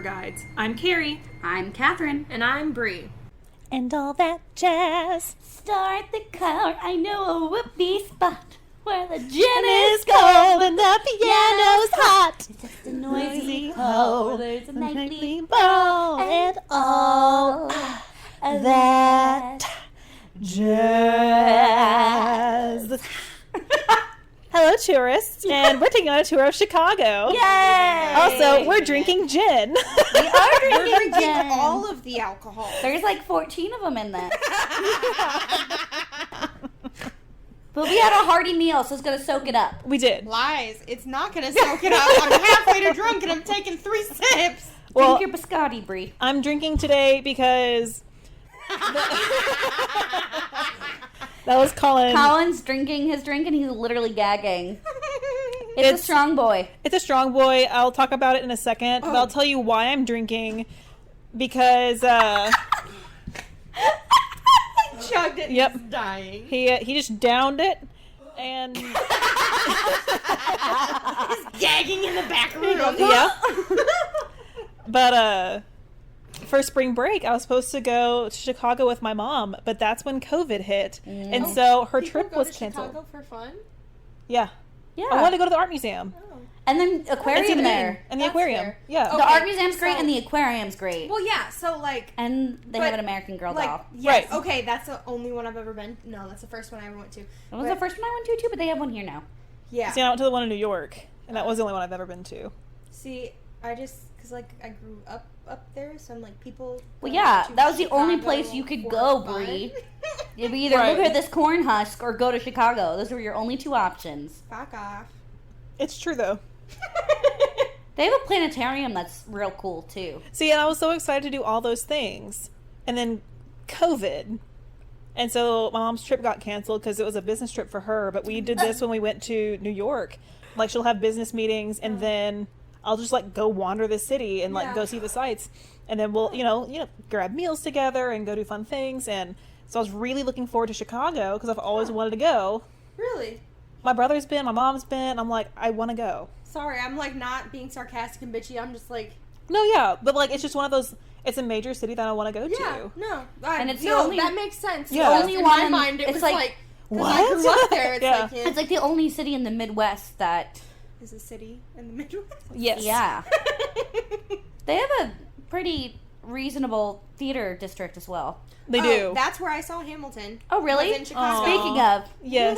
Guides. I'm Carrie. I'm Catherine. And I'm Bree. And all that jazz. Start the car. I know a whoopee spot where the gin is cold and the piano's hot. It's just a noisy hole. There's a nightly ball and all that jazz. Hello, tourists, and we're taking on a tour of Chicago. Yay! Also, we're drinking gin. We are drinking Drinking gin. all of the alcohol. There's like 14 of them in there. But we had a hearty meal, so it's going to soak it up. We did. Lies. It's not going to soak it up. I'm halfway to drunk and I'm taking 3 sips. Well, Drink your biscotti, Brie. I'm drinking today because that was Colin. Colin's drinking his drink and he's literally gagging. It's a strong boy. It's a strong boy. I'll talk about it in a second, but I'll tell you why I'm drinking because Chugged it. Yep. He's dying. he just downed it and He's gagging in the back room. yeah. But for spring break, I was supposed to go to Chicago with my mom, but that's when COVID hit, and so her People trip go was to canceled. Chicago for fun? Yeah, Yeah. I wanted to go to the art museum. And then And see aquarium the there. moon and the That's aquarium. fair. Yeah. Oh. The Okay, art museum's great so- and the aquarium's great. Well, yeah. So, like... And they but, have an American Girl like, doll. yes. Right. Okay, that's the only one I've ever been... No, that's the first one I ever went to. It was But- the first one I went to too, but they have one here now. Yeah. See, I went to the one in New York, and that was the only one I've ever been to. See, I just... Because, like, I grew up there, so I'm like, people... Well, go yeah, to that was the only Chicago place you could for go, fun. Bree. You'd be either Right. look at this corn husk or go to Chicago. Those were your only 2 options. Fuck off. It's true though. They have a planetarium that's real cool too. See, and I was so excited to do all those things, and then COVID. And so my mom's trip got canceled because it was a business trip for her, but we did this when we went to New York. Like, she'll have business meetings, and then I'll just, like, go wander the city and, like, Yeah. go see the sights. And then we'll, you know, grab meals together and go do fun things. And so I was really looking forward to Chicago because I've always wanted to go. Really? My brother's been, my mom's been. I'm like, I want to go. Sorry, I'm, like, not being sarcastic and bitchy. I'm just, like... No, yeah, but, like, it's just one of those, it's a major city that I want to go Yeah, to. no. And it's the no, only- that makes sense. Yeah. Because only in one my in- mind, it it's was like- like... 'cause What? I grew up there. It's Yeah. like... It's like the only city in the Midwest that, Is a city in the Midwest? Yes. yeah. They have a pretty reasonable theater district as well. They do. That's where I saw Hamilton. Oh, really? Was in Chicago. Speaking of, Yes.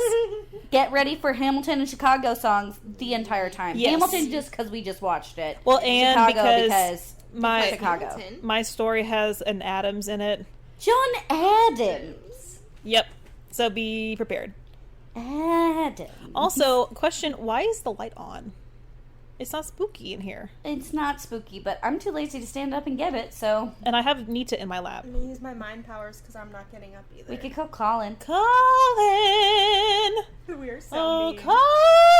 get ready for Hamilton and Chicago songs the entire time. Yes. Hamilton just because we just watched it. Well, and Chicago because my Chicago. Hamilton. my story has an Adams in it. John Adams. Yep. So be prepared. Adams. Also, question, why is the light on? It's not spooky in here. It's not spooky, but I'm too lazy to stand up and get it, so And I have Nita in my lap. I'm gonna use my mind powers because I'm not getting up either. we could call Colin. Colin! We are so Oh, mean. Colin!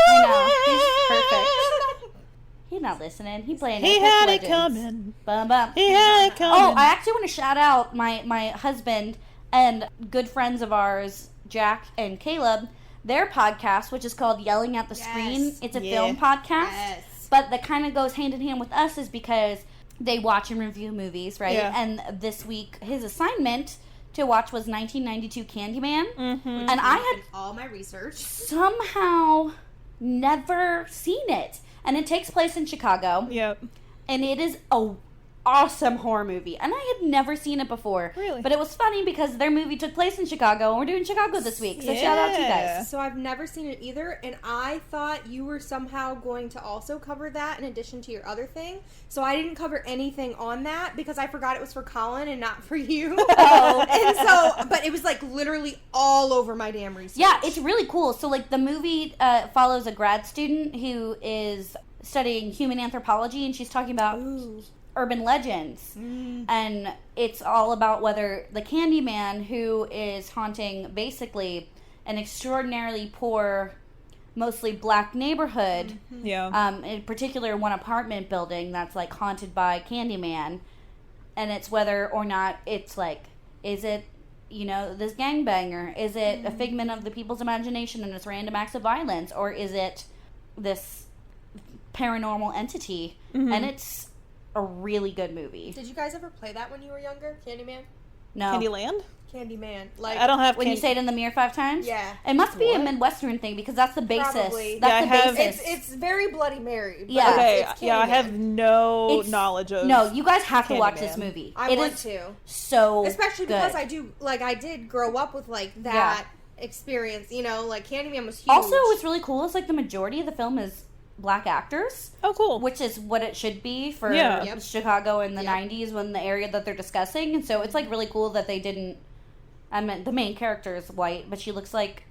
I know, he's perfect. He's not listening. He's playing He Apex had it Legends. coming. Bum, bum. He had it coming. Oh, I actually want to shout out my husband and good friends of ours, Jack and Caleb, their podcast, which is called Yelling at the Screen. Yes. It's a Yeah. film podcast. Yes. But that kind of goes hand in hand with us is because they watch and review movies, right? Yeah. And this week, his assignment to watch was 1992 Candyman. Mm-hmm. And I had In all my research. somehow never seen it. And it takes place in Chicago. Yep. And it is a awesome horror movie. And I had never seen it before. Really? But it was funny because their movie took place in Chicago and we're doing Chicago this week. So shout out to you Yeah. guys. So I've never seen it either, and I thought you were somehow going to also cover that in addition to your other thing. So I didn't cover anything on that because I forgot it was for Colin and not for you. Oh. And so, but it was like literally all over my damn research. Yeah, it's really cool. So, like, the movie follows a grad student who is studying human anthropology, and she's talking about Ooh. urban legends. And it's all about whether the Candyman, who is haunting basically an extraordinarily poor, mostly black neighborhood, Yeah. in particular one apartment building that's, like, haunted by Candyman. And it's whether or not it's, like, is it, you know, this gangbanger? Is it a figment of the people's imagination and it's random acts of violence? Or is it this paranormal entity? And it's a really good movie. Did you guys ever play that when you were younger? Candyman? No. Candyland? Candyman. Like, I don't have When you say it in the mirror 5 times? Yeah. It must be a What? Midwestern thing because that's the basis. Probably. That's Yeah, I the have- basis. It's very Bloody Mary. But Yeah. Okay, it's yeah, I have Candyman. no It's- knowledge of. No, you guys have to watch this Candyman. movie. I It want is to. so Especially good. because I did grow up with, like, that experience. You know, like, Candyman was huge. Also, what's really cool is like the majority of the film is black actors, Oh, cool. which is what it should be for Yeah. Yep. Chicago in the Yep. 90s when the area that they're discussing. And so it's like really cool that they didn't. I mean, the main character is white, but she looks like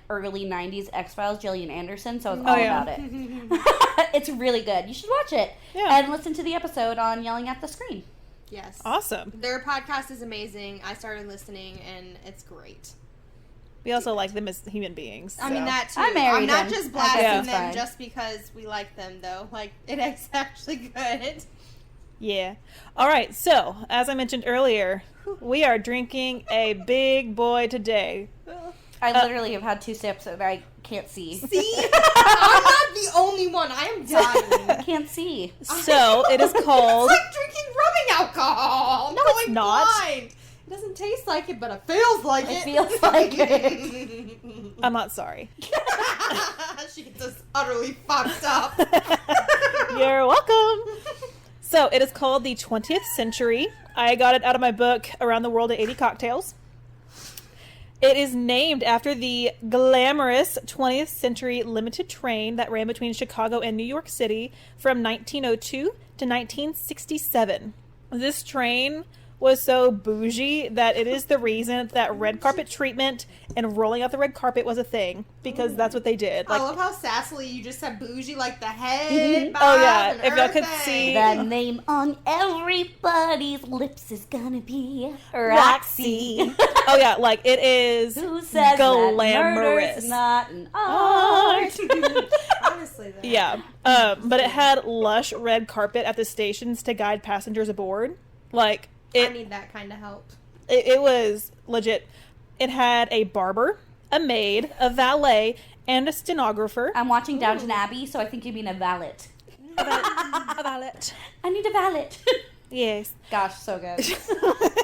early 90s X-Files Gillian Anderson, so I was all yeah. about it. It's really good. You should watch it. Yeah. And listen to the episode on yelling at the screen. Yes. Awesome. Their podcast is amazing. I started listening, and it's great. We also like them as human beings. I mean, so. that too. I married I'm not him. just I blasting guess it's them fine. just because we like them, though. Like, it is actually good. Yeah. All right. So, as I mentioned earlier, we are drinking a big boy today. I literally have had 2 sips and I can't see. See? I'm not the only one. I am I dying. can't see. So, it is called. It's like drinking rubbing alcohol. I'm No, it's going not. blind. It doesn't taste like it, but it feels like it. It feels like it. I'm not sorry. She gets us utterly fucked up. You're welcome. So, it is called the 20th Century. I got it out of my book, Around the World in 80 Cocktails. It is named after the glamorous 20th century limited train that ran between Chicago and New York City from 1902 to 1967. This train was so bougie that it is the reason that red carpet treatment and rolling out the red carpet was a thing, because that's what they did. I Like, love how sassily you just said bougie, like the head. Bob, Oh, yeah. and If y'all could everything. see- The name on everybody's lips is gonna be Roxy. oh yeah, like it is Who says that glamorous. murder's not an art? Honestly, though. Yeah, but it had lush red carpet at the stations to guide passengers aboard. Like I it, need that kind of help. it was legit. It had a barber, a maid, a valet, and a stenographer. I'm watching Downton Abbey, so I think you mean a valet. A valet. I need a valet. Yes. Gosh, so good.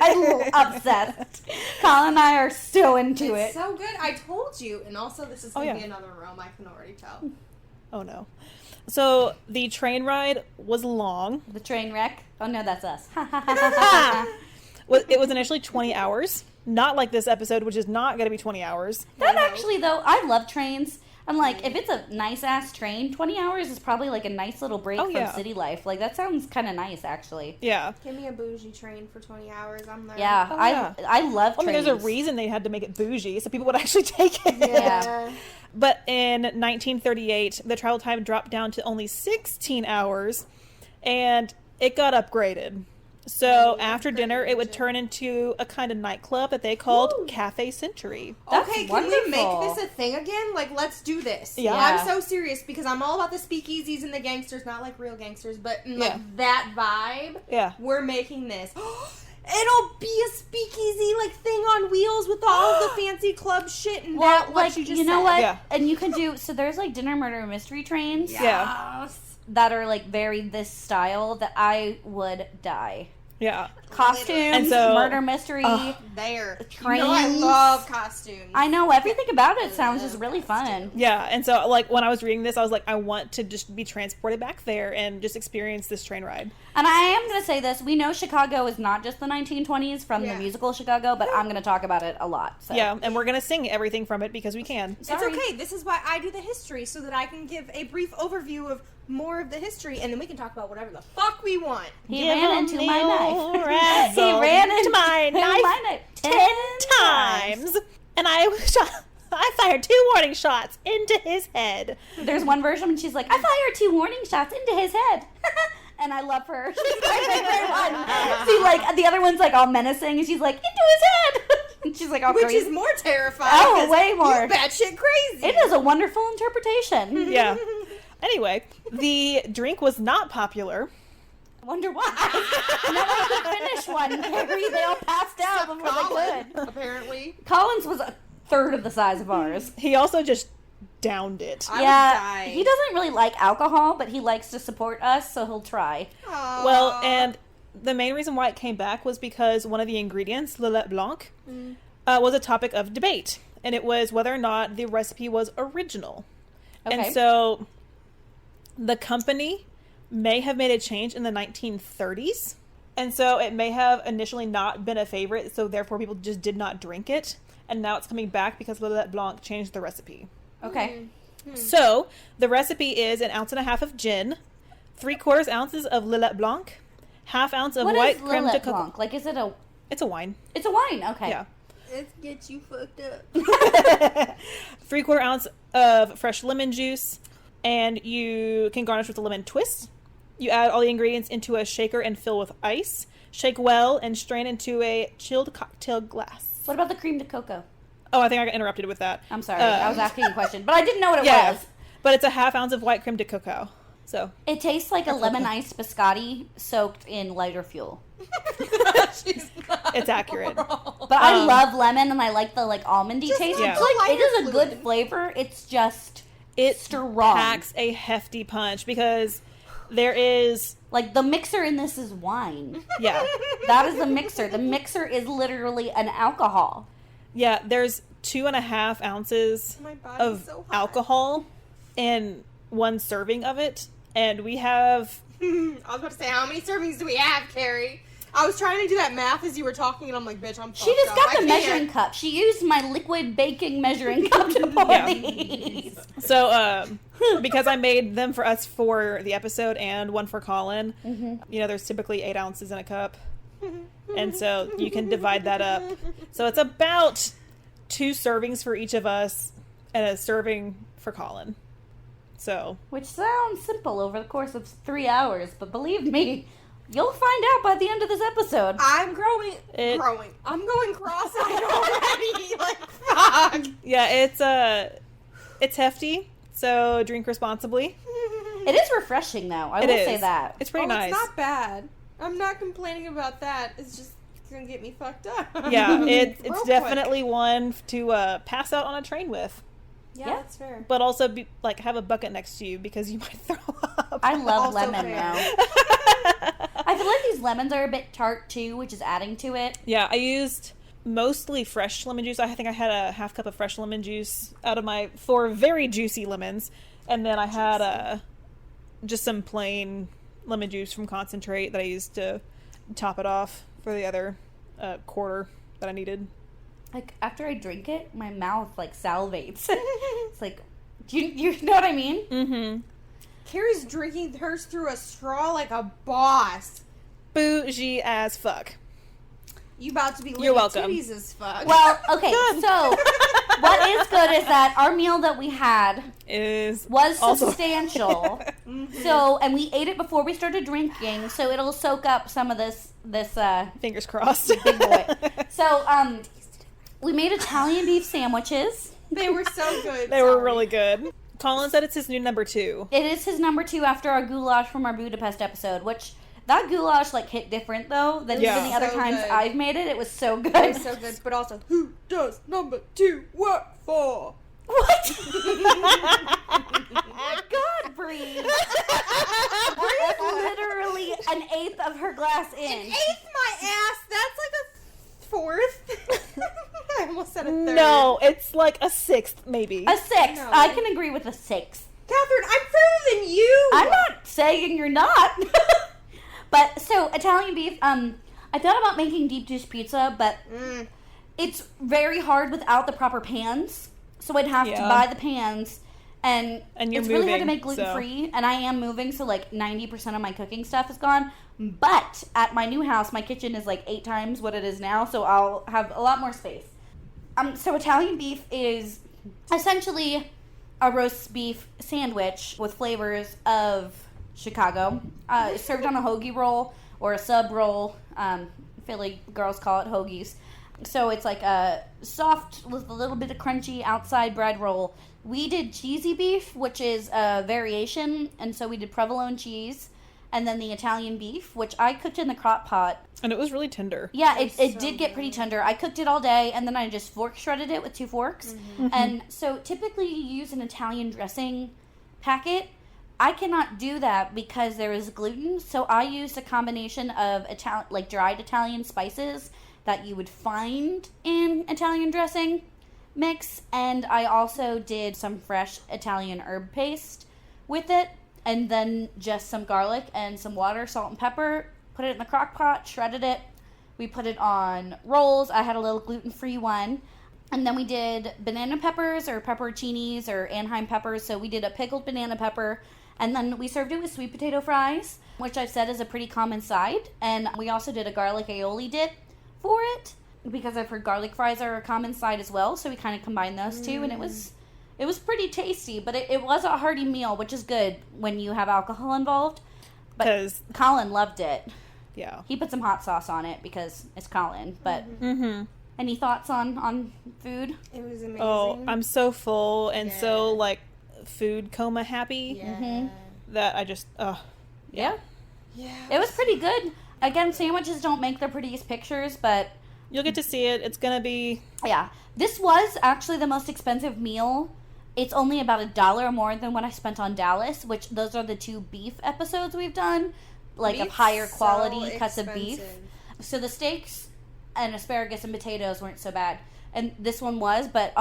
I'm obsessed. Colin and I are so into It's it. so good. I told you. And also, this is Oh, going to yeah. be another room. I can already tell. Oh no. So the train ride was long. The train wreck. Oh no, that's us. It was initially 20 hours. Not like this episode, which is not going to be 20 hours. That actually, though, I love trains. I'm like, if it's a nice ass train, 20 hours is probably like a nice little break Oh, from yeah. city life. Like that sounds kind of nice, actually. Yeah. Give me a bougie train for 20 hours. I'm there. Yeah, Oh, yeah. I love I mean, trains. there's a reason they had to make it bougie, so people would actually take it. Yeah. But in 1938, the travel time dropped down to only 16 hours, and it got upgraded. So after dinner, it would turn into a kind of nightclub that they called Cafe Century. That's Okay, can we make wonderful. this a thing again? Like, let's do this. Yeah. I'm so serious because I'm all about the speakeasies and the gangsters, not like real gangsters, but like Yeah. that vibe. Yeah. We're making this. It'll be a speakeasy like thing on wheels with all the fancy club shit and well, that. like, What you you know what? Yeah. And you can do, so there's like dinner, murder, mystery trains Yeah. that are like very this style that I would die. Yeah. Costumes, And so- murder, mystery. There. Trains. You know I love costumes. I know everything about it sounds just really fun. Yeah, and so like when I was reading this, I was like, I want to just be transported back there and just experience this train ride. And I am going to say this. We know Chicago is not just the 1920s from Yeah. the musical Chicago, but I'm going to talk about it a lot. So. Yeah, and we're gonna sing everything from it because we can. Sorry. It's okay. This is why I do the history, so that I can give a brief overview of more of the history, and then we can talk about whatever the fuck we want. He Give ran him into the my old knife. razzle He ran into my knife my knife 10 times, and I fired 2 warning shots into his head. There's one version and she's like, I fired 2 warning shots into his head. And I love her. She's my favorite one. See, like, the other one's like all menacing, and she's like, into his head. And she's like, all Which crazy. is more terrifying. Oh, 'cause way more. You batshit crazy. It is a wonderful interpretation. Yeah. Anyway, the drink was not popular. I wonder why. No one could finish one, Carrie. They all passed out before they Colin, could. apparently. Collins was a third of the size of ours. He also just downed it. I would Yeah, die. he doesn't really like alcohol, but he likes to support us, so he'll try. Aw. Well, and the main reason why it came back was because one of the ingredients, Lillet Blanc, was a topic of debate. And it was whether or not the recipe was original. Okay. And so the company may have made a change in the 1930s. And so it may have initially not been a favorite, so therefore people just did not drink it. And now it's coming back because Lillet Blanc changed the recipe. Okay. So the recipe is 1.5 ounces of gin, 3/4 ounces of Lillet Blanc, 1/2 ounce of What white is creme de Lillet coco. Blanc? Like, is it a... It's a wine. It's a wine, okay. Yeah. It gets you fucked up. 3/4 ounce of fresh lemon juice, and you can garnish with a lemon twist. You add all the ingredients into a shaker and fill with ice. Shake well and strain into a chilled cocktail glass. What about the cream de coco? Oh, I think I got interrupted with that. I'm sorry, I was asking a question, but I didn't know what it was. But it's a 1/2 ounce of white creme de coco. So It tastes like a lemon iced biscotti soaked in lighter fuel. She's not it's accurate. wrong. But I love lemon, and I like the like almondy Just taste. like It's the like it lighter is a good fluid. flavor. It's just It strong. packs a hefty punch because there is, Like the mixer in this is wine. yeah, That is the mixer. The mixer is literally an alcohol. yeah, there's 2.5 ounces My body's of so hot. alcohol in one serving of it. And we have, I was about to say, how many servings do we have, Carrie? I was trying to do that math as you were talking, and I'm like, bitch, I'm She fucked just up. got I the can't. measuring cup. She used my liquid baking measuring cup to pour Yeah. these. so, because I made them for us for the episode and one for Colin, you know, there's typically 8 ounces in a cup. And so you can divide that up. So it's about 2 servings for each of us and a serving for Colin. So, Which sounds simple over the course of 3 hours, but believe me, you'll find out by the end of this episode. I'm growing. I'm going cross-eyed already. Like, fuck. yeah, it's hefty. So drink responsibly. It is refreshing, though. I It will is. say that. It's pretty nice. It's not bad. I'm not complaining about that. It's just gonna get me fucked up. Yeah, it's Real quick. definitely one to pass out on a train with. Yeah, Yeah. that's fair. But also, like, have a bucket next to you because you might throw up. I love Also lemon, fair. though. I feel like these lemons are a bit tart, too, which is adding to it. Yeah, I used mostly fresh lemon juice. I think I had a 1/2 cup of fresh lemon juice out of my 4 very juicy lemons. And then I had just some plain lemon juice from concentrate that I used to top it off for the other 1/4 that I needed. Like, after I drink it, my mouth, like, salivates. It's like, do you know what I mean? Mm-hmm. Carrie's drinking hers through a straw like a boss. Bougie as fuck. You about to be You're welcome. titties as fuck. Well, okay, so what is good is that our meal that we had Is was also- substantial. So, and we ate it before we started drinking, so it'll soak up some of this Fingers crossed. big boy. So, we made Italian beef sandwiches. they were so good. They were Sorry. really good. Colin said it's his new number 2. It is his number 2 after our goulash from our Budapest episode, which that goulash like hit different though than Yeah. even the other So times good. I've made it. It was so good. It was so good, but also, who does number 2 work for? What? God, Bree. Bree's literally an eighth of her glass in. An eighth my ass. That's like a fourth. I almost said a third. No, it's like a 6th, maybe. A 6. No. I can agree with a 6. Catherine, I'm further than you. I'm not saying you're not. But so Italian beef. I thought about making deep dish pizza, but it's very hard without the proper pans. So I'd have to Yeah. buy the pans, and you're it's really hard to moving, make gluten free. And I am moving, so like 90% of my cooking stuff is gone. But at my new house, my kitchen is like 8 times what it is now, so I'll have a lot more space. So Italian beef is essentially a roast beef sandwich with flavors of Chicago. It's served on a hoagie roll or a sub roll. Philly girls call it hoagies. So it's like a soft with a little bit of crunchy outside bread roll. We did cheesy beef, which is a variation, and so we did provolone cheese. and then the Italian beef, which I cooked in the crock pot. And it was really tender. Yeah, it so did get pretty good. tender. I cooked it all day, and then I just fork shredded it with 2 forks. Mm-hmm. And so typically you use an Italian dressing packet. I cannot do that because there is gluten, so I used a combination of dried Italian spices that you would find in Italian dressing mix, and I also did some fresh Italian herb paste with it, and then just some garlic and some water, salt and pepper, put it in the crock pot, shredded it. We put it on rolls. I had a little gluten-free one. And then we did banana peppers or pepperoncinis or Anaheim peppers. So we did a pickled banana pepper. And then we served it with sweet potato fries, which I've said is a pretty common side. And we also did a garlic aioli dip for it, because I've heard garlic fries are a common side as well. So we kind of combined those two, and it was pretty tasty. But it was a hearty meal, which is good when you have alcohol involved. But 'Cause- Colin loved it. Yeah. He put some hot sauce on it because it's Colin. But any thoughts on food? It was amazing. Oh, I'm so full and so like food coma happy yeah. that I just Yeah. Yeah. It was pretty good. Again, sandwiches don't make the prettiest pictures, but you'll get to see it. It's gonna be yeah. This was actually the most expensive meal. It's only about $1 more than what I spent on Dallas, which those are the 2 beef episodes we've done, like of Beef's higher so quality cuts of beef. expensive. So the steaks and asparagus and potatoes weren't so bad. And this one was, but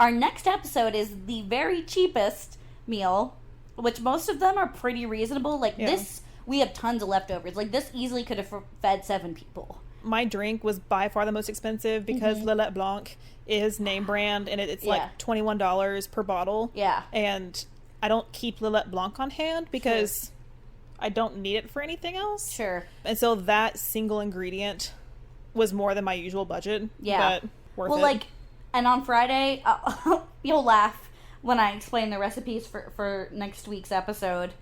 our next episode is the very cheapest meal, which most of them are pretty reasonable. Like this, we have tons of leftovers. Like this easily could have fed 7 people. my drink was by far the most expensive because Lillet Blanc is name brand and it's like $21 per bottle. Yeah. And I don't keep Lillet Blanc on hand because I don't need it for anything else. Sure. And so that single ingredient was more than my usual budget. Yeah. But worth Well, it. like, and on Friday, you'll laugh when I explain the recipes for next week's episode.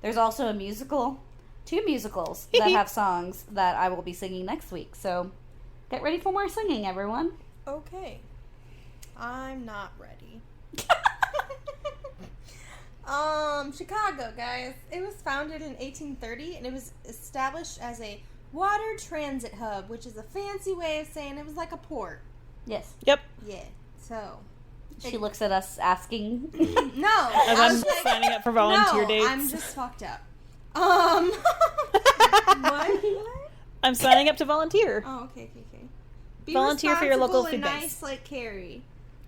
There's also a musical, 2 musicals that have songs that I will be singing next week. So get ready for more singing, everyone. Okay. I'm not ready. Chicago, guys. It was founded in 1830 and it was established as a water transit hub, which is a fancy way of saying it was like a port. Yes. Yep. Yeah. So. She looks at us asking. No. As I'm signing up for volunteer dates. I'm just fucked up. What? I'm signing up to volunteer. Oh, okay. Be Volunteer for your local responsible food and banks. nice like Carrie.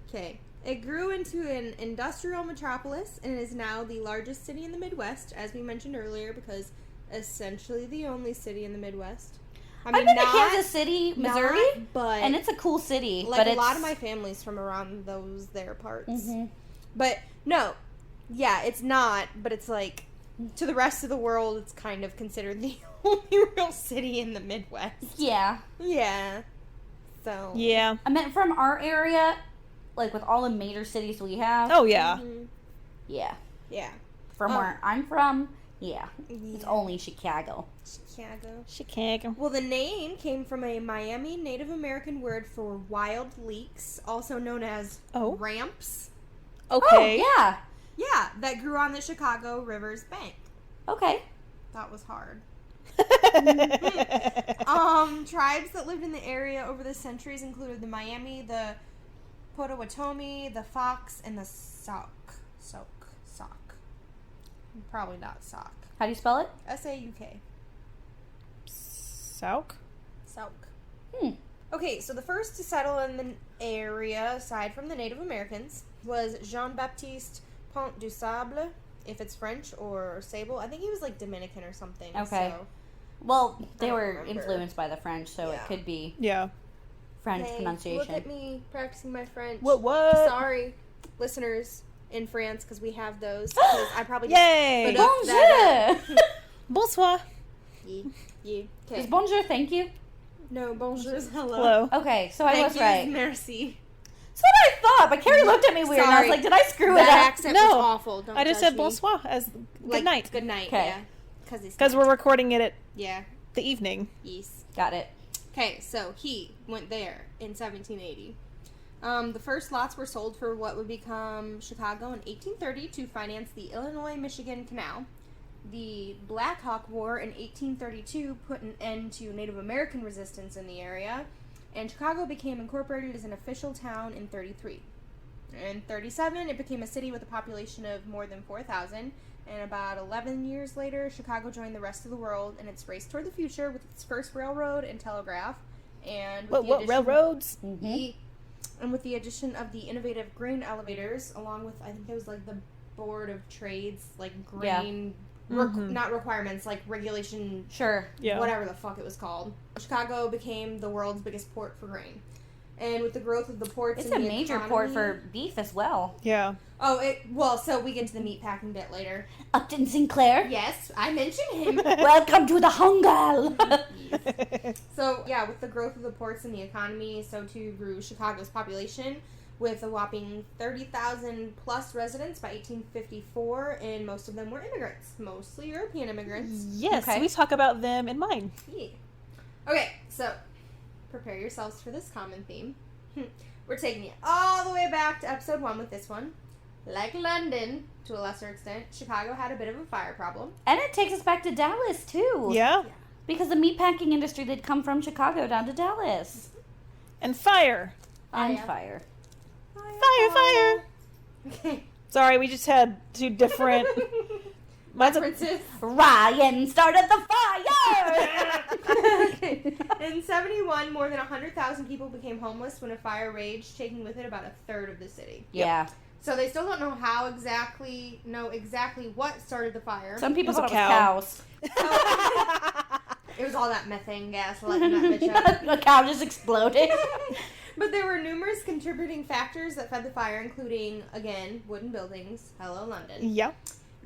Okay. It grew into an industrial metropolis and is now the largest city in the Midwest, as we mentioned earlier, because essentially the only city in the Midwest. I've been to Kansas City, Missouri, but and it's a cool city. like but a it's, lot of my family's from around those there parts. Mhm. But no, yeah, it's not. But it's like to the rest of the world, it's kind of considered the only real city in the Midwest. Yeah. Yeah. So. Yeah. I meant from our area, like with all the major cities we have. Oh, yeah. Mhm. Yeah. Yeah. From where I'm from, yeah. It's only Chicago. Chicago. Chicago. Well, the name came from a Miami Native American word for wild leeks, also known as ramps. Okay. Oh, yeah. Yeah, that grew on the Chicago River's bank. Okay. That was hard. Tribes that lived in the area over the centuries included the Miami, the Potawatomi, the Fox, and the Sauk. Probably not Sauk. How do you spell it? S-A-U-K. Sauk? Sauk. Hmm. Okay, so the first to settle in the area, aside from the Native Americans, was Jean-Baptiste Pont du Sable, if it's French, or Sable. I think he was like Dominican or something. Okay. So. Well, they don't were remember. influenced by the French, so it Yeah. could be Yeah. French Hey, pronunciation. look at me practicing my French. What? Sorry, listeners in France, because we have those. 'Cause I probably just Yay! put up that, Bonjour! Bonsoir. yeah. Is Okay. bonjour thank you? No, bonjour is hello. Hello. Okay, so I Thank was you right. is merci. That's what I thought, but Carrie looked at me weird, and I was Sorry. like, did I screw it That up? accent No, was awful. Don't I just judge said me. bonsoir as good Like, night. Good night. Okay. Yeah. Because we're recording it at Yeah. the evening. Yes. Got it. Okay, so he went there in 1780. The first lots were sold for what would become Chicago in 1830 to finance the Illinois-Michigan Canal. The Black Hawk War in 1832 put an end to Native American resistance in the area, and Chicago became incorporated as an official town in 33. In 37, it became a city with a population of more than 4,000, and about 11 years later, Chicago joined the rest of the world in its race toward the future with its first railroad and telegraph. And with What railroads? And with the addition of the innovative grain elevators, along with, I think it was like the Board of Trades, like grain, not requirements, like regulation, whatever the fuck it was called. Chicago became the world's biggest port for grain. And with the growth of the ports, it's a major port for beef as well. Yeah. Oh, so we get to the meat packing bit later. Upton Sinclair. Yes, I mentioned him. Welcome to the Hungal. So, yeah, with the growth of the ports and the economy, so too grew Chicago's population, with a whopping 30,000 plus residents by 1854, and most of them were immigrants, mostly European immigrants. Yes, we talk about them in mine. Yeah. Okay, so prepare yourselves for this common theme. We're taking it all the way back to episode 1 with this one. Like London, to a lesser extent, Chicago had a bit of a fire problem. And it takes us back to Dallas, too. Yeah. Because the meatpacking industry did come from Chicago down to Dallas. And fire. And fire. Fire. Okay. Sorry, we just had two different... References. Ryan started the fire! In 71, more than 100,000 people became homeless when a fire raged, taking with it about a third of the city. Yeah. So they still don't know exactly what started the fire. Some people thought it was cows. It was all that methane gas lighting that bitch up. The cow just exploded. But there were numerous contributing factors that fed the fire, including, again, wooden buildings, hello London, Yeah.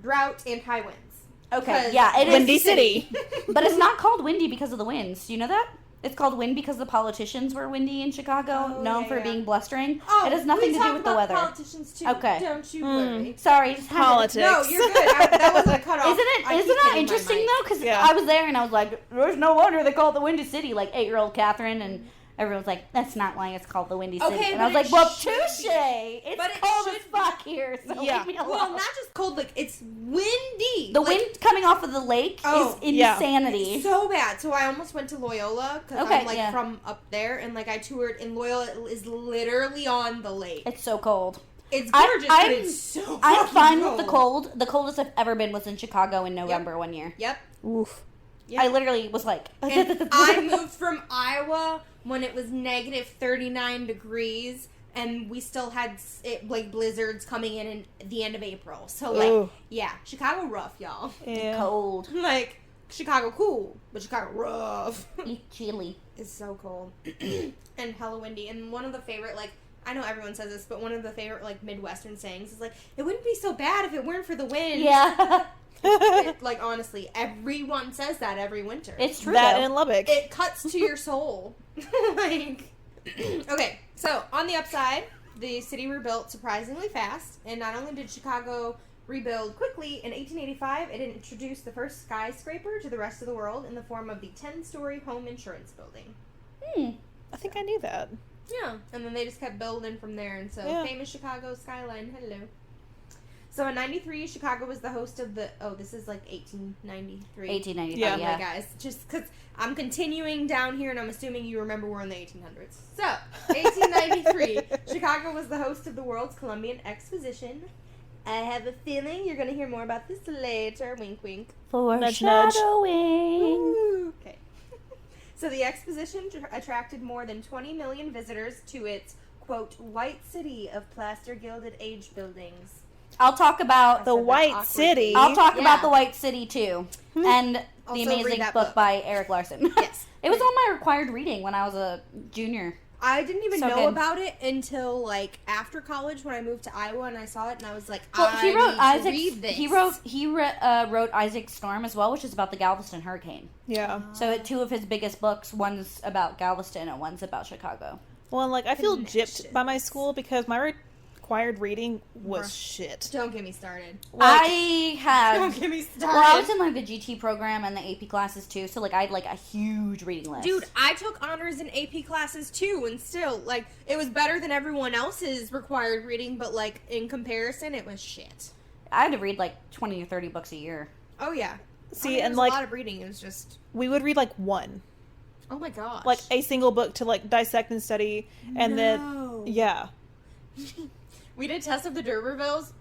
drought, and high winds. Okay, yeah, it is Windy City. But it's not called windy because of the winds. Do you know that? It's called wind because the politicians were windy in Chicago, known for being blustering. It has nothing to do with the weather. Politicians too. Okay. Don't you worry. Sorry, just Politics. No, you're good. That wasn't cut off. Isn't that interesting though? Because I was there and I was like, "There's no wonder they call it the Windy City." Like 8-year-old Catherine, and everyone was like, "That's not why it's called the Windy City." Okay, and I was but like, "Well, should touche. It's cold as fuck here, so leave me alone." Well, not just cold, like it's windy. The wind coming off of the lake is insanity. It's so bad. So I almost went to Loyola because I'm from up there, and like I toured, and Loyola is literally on the lake. It's so cold. It's gorgeous, but it's so I'm fine cold. with the cold. The coldest I've ever been was in Chicago in November one year. Yep. Oof. I literally was like... And I moved from Iowa when it was negative 39 degrees, and we still had blizzards coming in the end of April. So, Chicago rough, y'all. Yeah. Cold. Like, Chicago cool, but Chicago rough. Eat chili. It's so cold. And hella windy. And one of the favorite, I know everyone says this, but one of the favorite, Midwestern sayings is, it wouldn't be so bad if it weren't for the wind. Yeah. Honestly, everyone says that every winter. It's true. That though. in Lubbock. It cuts to your soul. Okay, so on the upside, the city rebuilt surprisingly fast, and not only did Chicago rebuild quickly, in 1885 it introduced the first skyscraper to the rest of the world in the form of the 10-story home insurance building. I think I knew that. Yeah, and then they just kept building from there, and so famous Chicago skyline, hello. So in 93, Chicago was the host of the... Oh, this is 1893. 1893, yeah. Guys, just because I'm continuing down here and I'm assuming you remember we're in the 1800s. So, 1893, Chicago was the host of the World's Columbian Exposition. I have a feeling you're going to hear more about this later. Wink, wink. Foreshadowing. Okay. So the exposition attracted more than 20 million visitors to its, quote, white city of plaster-gilded age buildings. I'll talk about the White City. I'll talk about the White City too, and also the amazing book by Eric Larson. Yes, it was on my required reading when I was a junior. I didn't even So know good. about it until after college when I moved to Iowa and I saw it and I was like, Well, he wrote I need to Isaac. read this. He wrote Isaac Storm as well, which is about the Galveston hurricane. Yeah. So two of his biggest books, one's about Galveston and one's about Chicago. Well, I feel gypped by my school because my required reading was shit. Don't get me started. Don't get me started. Well, I was in the GT program and the AP classes too, so I had a huge reading list. Dude, I took honors in AP classes too, and still, it was better than everyone else's required reading, but in comparison, it was shit. I had to read 20 or 30 books a year. Oh, yeah. See, it and was like a lot of reading. It was just... we would read like one. Oh, my gosh. Like a single book to like dissect and study. And then, yeah. We did Tess of the D'Urbervilles.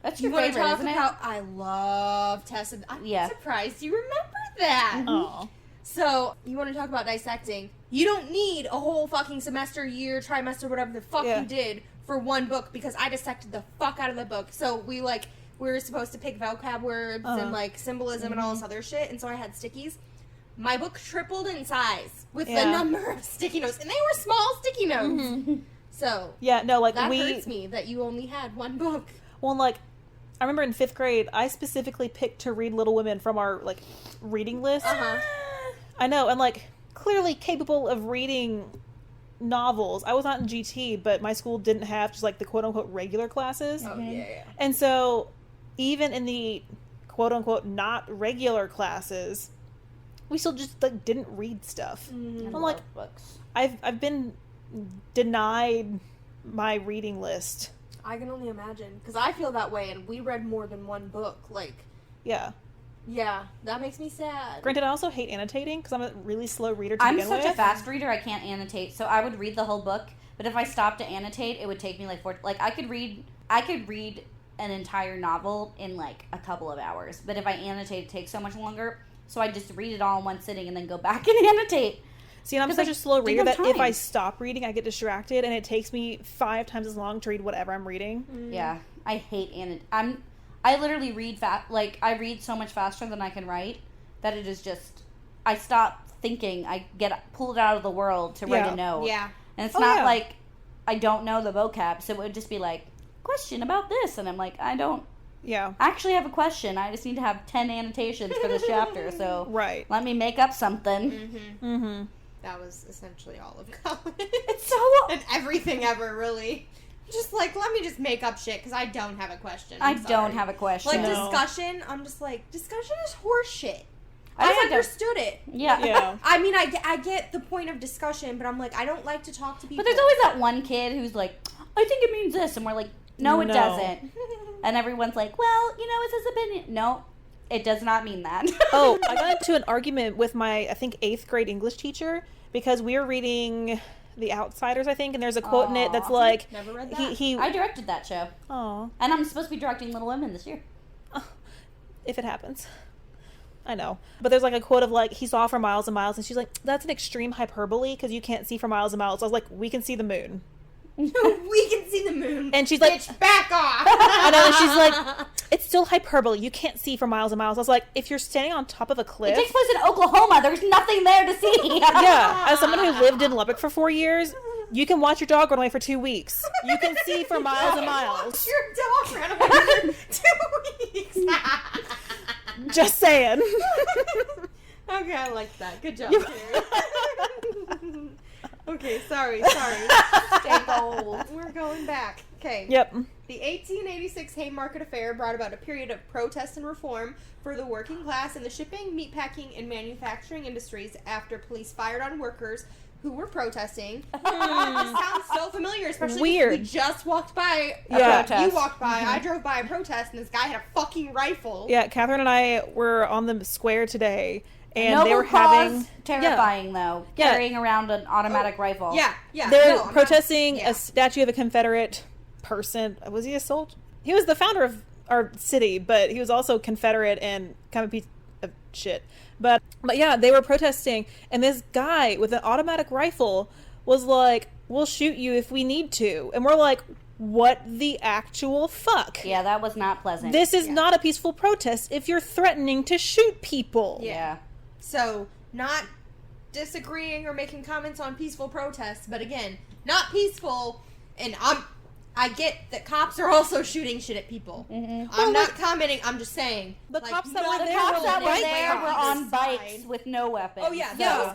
That's You your want to favorite, talk isn't it? about... I love Tess of... I'm surprised you remember that. Oh. So, you want to talk about dissecting. You don't need a whole fucking semester, year, trimester, whatever the fuck you did for one book, because I dissected the fuck out of the book. So, we were supposed to pick vocab words and, like, symbolism and all this other shit, and so I had stickies. My book tripled in size with the number of sticky notes, and they were small sticky notes. So, yeah, no, like that hurts me that you only had one book. Well, like, I remember in 5th grade, I specifically picked to read Little Women from our, like, reading list. I know, and, like, clearly capable of reading novels. I was not in GT, but my school didn't have just, like, the quote-unquote regular classes. Oh, yeah. And so, even in the quote-unquote not regular classes, we still just, like, didn't read stuff. I'm like, books. I've been denied my reading list. I can only imagine, because I feel that way, and we read more than one book. Like, yeah, that makes me sad. Granted, I also hate annotating because I'm a really slow reader to begin with. I'm such a fast reader, I can't annotate. So I would read the whole book, but if I stopped to annotate, it would take me like I could read an entire novel in like a couple of hours. But if I annotate, it takes so much longer. So I just read it all in one sitting and then go back and annotate. See, and I'm such a slow reader that if I stop reading, I get distracted, and it takes me 5 times as long to read whatever I'm reading. Yeah, I hate I literally read fast. Like, I read so much faster than I can write that it is just, I stop thinking. I get pulled out of the world to write a note. Yeah. And it's not like I don't know the vocab, so it would just be like, question about this, and I'm like, I don't actually have a question. I just need to have 10 annotations for this chapter, so let me make up something. That was essentially all of college. It's so... and everything ever, really. Just like, let me just make up shit, because I don't have a question. I don't have a question. Like, discussion, I'm just like, discussion is horse shit. I understood it. Yeah. I mean, I get the point of discussion, but I'm like, I don't like to talk to people. But there's always that one kid who's like, I think it means this, and we're like, no, it doesn't. And everyone's like, well, it's his opinion. No, it does not mean that. Oh, I got into an argument with my, I think, 8th grade English teacher because we were reading The Outsiders, I think, and there's a quote in it that's like... Never read that. I directed that show. Aww. And I'm supposed to be directing Little Women this year. If it happens. I know. But there's like a quote of like, he saw for miles and miles, and she's like, that's an extreme hyperbole because you can't see for miles and miles. I was like, we can see the moon. We can see the moon. And she's like, bitch, back off. I know, and she's like, it's still hyperbole. You can't see for miles and miles. I was like, if you're standing on top of a cliff. It takes place in Oklahoma. There's nothing there to see. Yeah. As someone who lived in Lubbock for 4 years, you can watch your dog run away for 2 weeks. You can see for miles and miles. Watch your dog run away for 2 weeks. Just saying. Okay, I like that. Good job, Carrie. Okay, sorry. Stay gold. We're going back. Okay. Yep. The 1886 Haymarket Affair brought about a period of protest and reform for the working class in the shipping, meatpacking, and manufacturing industries after police fired on workers who were protesting. This sounds so familiar, especially weird. We just walked by a protest. You walked by, I drove by a protest, and this guy had a fucking rifle. Yeah, Catherine and I were on the square today, and Noble they were cause, having... terrifying, though. Yeah. Carrying around an automatic rifle. Yeah. They're No, protesting a statue of a Confederate person. Was he a soldier? He was the founder of our city, but he was also Confederate and kind of a piece of shit. But yeah, they were protesting, and this guy with an automatic rifle was like, we'll shoot you if we need to. And we're like, what the actual fuck? Yeah, that was not pleasant. This is not a peaceful protest if you're threatening to shoot people. Yeah. So, not disagreeing or making comments on peaceful protests, but again, not peaceful, and I get that cops are also shooting shit at people. Mm-hmm. I'm not commenting, I'm just saying. The cops that were The there cops that were were there bike were on cops. bikes with no weapons. Oh yeah, So-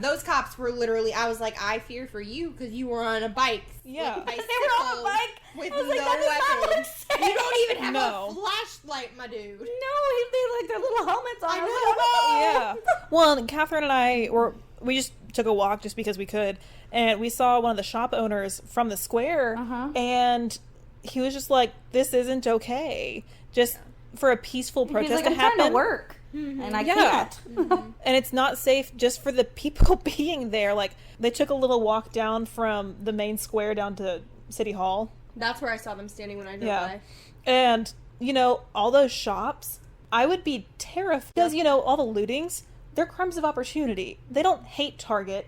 those cops were literally, I was like, I fear for you because you were on a bike. Yeah. Like, They were on a bike with I was like, no that does not weapons. look safe. You don't even have No. a flashlight, my dude. No, they like their little helmets on. I was know. like, Yeah. Well, and Catherine and I we just took a walk just because we could, and we saw one of the shop owners from the square, and he was just like, this isn't okay. Just for a peaceful He's protest like, to I'm trying happen. to work, and I Yeah. can't. And it's not safe just for the people being there. Like, they took a little walk down from the main square down to City Hall. That's where I saw them standing when I drove Yeah. by. And, you know, all those shops, I would be terrified. Because, you know, all the lootings, they're crimes of opportunity. They don't hate Target.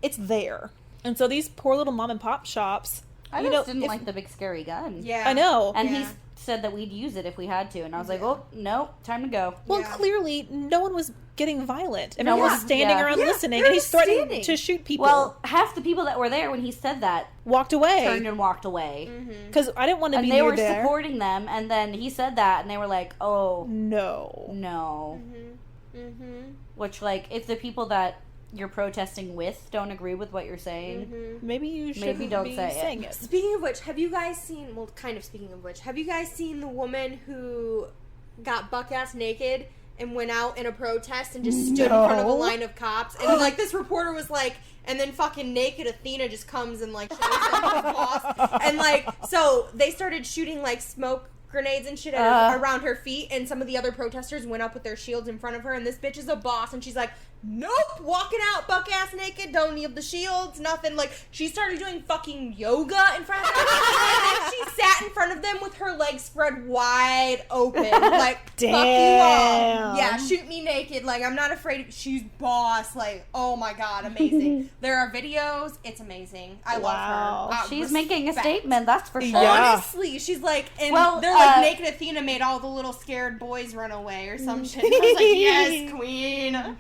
It's there. And so these poor little mom and pop shops, I you just know, didn't if- like the big scary gun. Yeah. I know. And Yeah. he said that we'd use it if we had to, and I was like, Yeah. "Oh, no, time to go." Well, Yeah. clearly, no one was getting violent. No Everyone was one- standing yeah. around Yeah, listening, they're and he's just threatening standing. to shoot people. Well, half the people that were there when he said that walked away. turned and walked away, Because I didn't want to and be they near were there. supporting them. And then he said that, and they were like, "Oh No. no," Mm-hmm. which like if the people that you're protesting with don't agree with what you're saying, Maybe you shouldn't don't be say it. saying it. Speaking of which, have you guys seen, well, kind of speaking of which, have you guys seen the woman who got buck-ass naked and went out in a protest and just stood in front of a No. line of cops? And, like, this reporter was like, and then fucking naked Athena just comes and, like, shows them his boss. And, like, so they started shooting, like, smoke grenades and shit at her, around her feet, and some of the other protesters went up with their shields in front of her, and this bitch is a boss, and she's like, nope, walking out buck-ass naked, don't need the shields, nothing. Like, she started doing fucking yoga in front of them, and then she sat in front of them with her legs spread wide open, like, fuck you all. Damn. Yeah, shoot me naked, like, I'm not afraid. She's boss, like, oh my god, amazing. There are videos, it's amazing. I Wow. love her. she's making a Respect. statement. That's for sure. Yeah. Honestly, she's like, and Well, they're like, naked Athena made all the little scared boys run away or some shit. And I was like, yes, queen.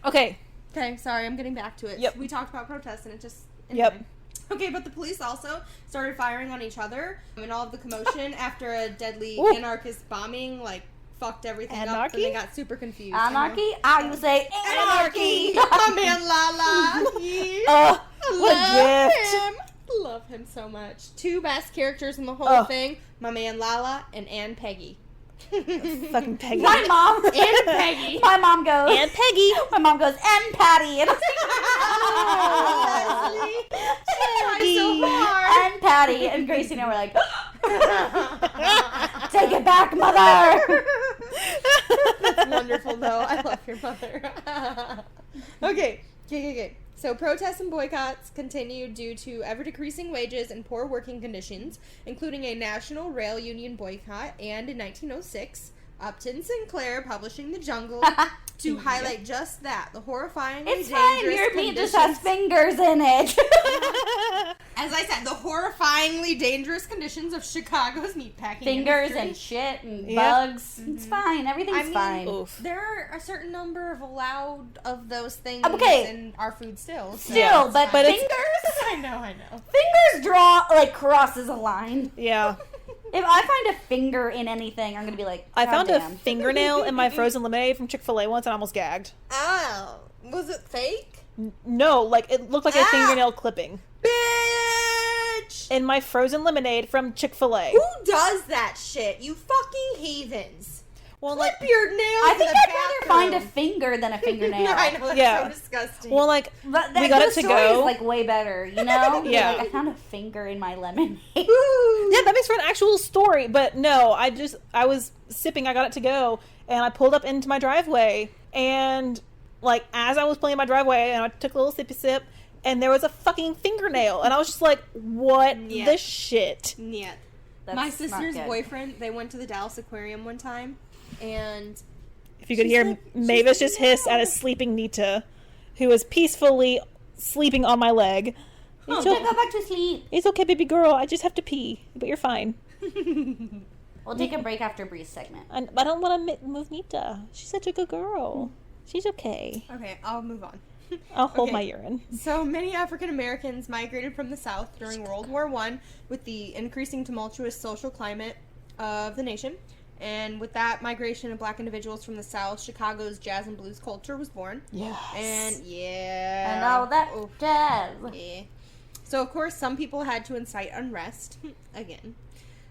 Okay. Okay, sorry, I'm getting back to it. Yep. We talked about protests and it just... Yep. anyway. Okay, but the police also started firing on each other and all of the commotion after a deadly Ooh. anarchist bombing, like, fucked everything up Anarchy? and they got super confused. Anarchy? I would say Anarchy! anarchy. My man Lala! Yeah. What a gift. him. Love him so much. Two best characters in the whole thing, my man Lala and Aunt Peggy. Fucking Peggy. My mom. Aunt Peggy. My mom goes. And Peggy. My mom goes, and Patty. And I was Leslie. She tries so hard. like, and Patty. And Gracie and I were like, take it back, mother. That's wonderful, though. I love your mother. Okay. So protests and boycotts continued due to ever-decreasing wages and poor working conditions, including a national rail union boycott, and in 1906, Upton Sinclair publishing The Jungle to highlight just that, the horrifyingly It's fine. dangerous Your meat conditions. just has fingers in it. As I said, the horrifyingly dangerous conditions of Chicago's meatpacking Fingers industry. and shit and Yep. bugs. It's fine. Everything's I mean, fine. Oof. There are a certain number of allowed of those things Okay. in our food still. So Still, it's but fine. fingers, I know. fingers draw like crosses a line. Yeah. If I find a finger in anything, I'm gonna be like, I "God found damn." a fingernail in my frozen lemonade from Chick-fil-A once and I almost gagged. Oh, was it fake? No, like, it looked like a Ah. fingernail clipping. Bitch! In my frozen lemonade from Chick-fil-A. Who does that shit? You fucking heathens. Well, Clip like, your nails I think in the I'd rather find a bathroom. finger than a fingernail. I know, it's Yeah. so disgusting. well, like, But we got the it to story go. is like way better, you know? You're Yeah. like, I found a finger in my lemonade. Woo. Yeah, that makes for an actual story. But no, I was sipping, I got it to go, and I pulled up into my driveway, and, like, as I was pulling in my driveway, and I took a little sippy sip, and there was a fucking fingernail, and I was just like, what Yeah. the shit? Yeah. That's My not sister's good. boyfriend, they went to the Dallas Aquarium one time, and If you could She's hear like- Mavis she's just like, hiss at a sleeping Nita, who is peacefully sleeping on my leg. Oh, It's, go o- back to sleep. it's okay, baby girl, I just have to pee, but you're fine. We'll take a break after Bree's segment. I don't want to move Nita. She's such a good girl. She's okay. okay, I'll move on. I'll hold Okay. my urine. So many African Americans migrated from the South during World War I with the increasing tumultuous social climate of the nation. And with that migration of black individuals from the South, Chicago's jazz and blues culture was born. Yes. And yeah. And all that Oof. jazz. Yeah. So, of course, some people had to incite unrest. Again.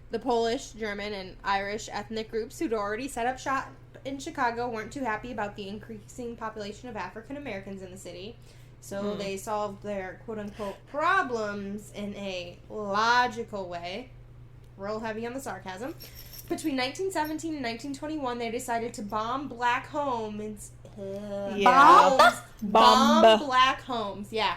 The Polish, German, and Irish ethnic groups who'd already set up shop in Chicago weren't too happy about the increasing population of African Americans in the city. So they solved their quote-unquote problems in a logical way. Real heavy on the sarcasm. Between 1917 and 1921, they decided to bomb black homes. Yeah. Bomb black homes, yeah.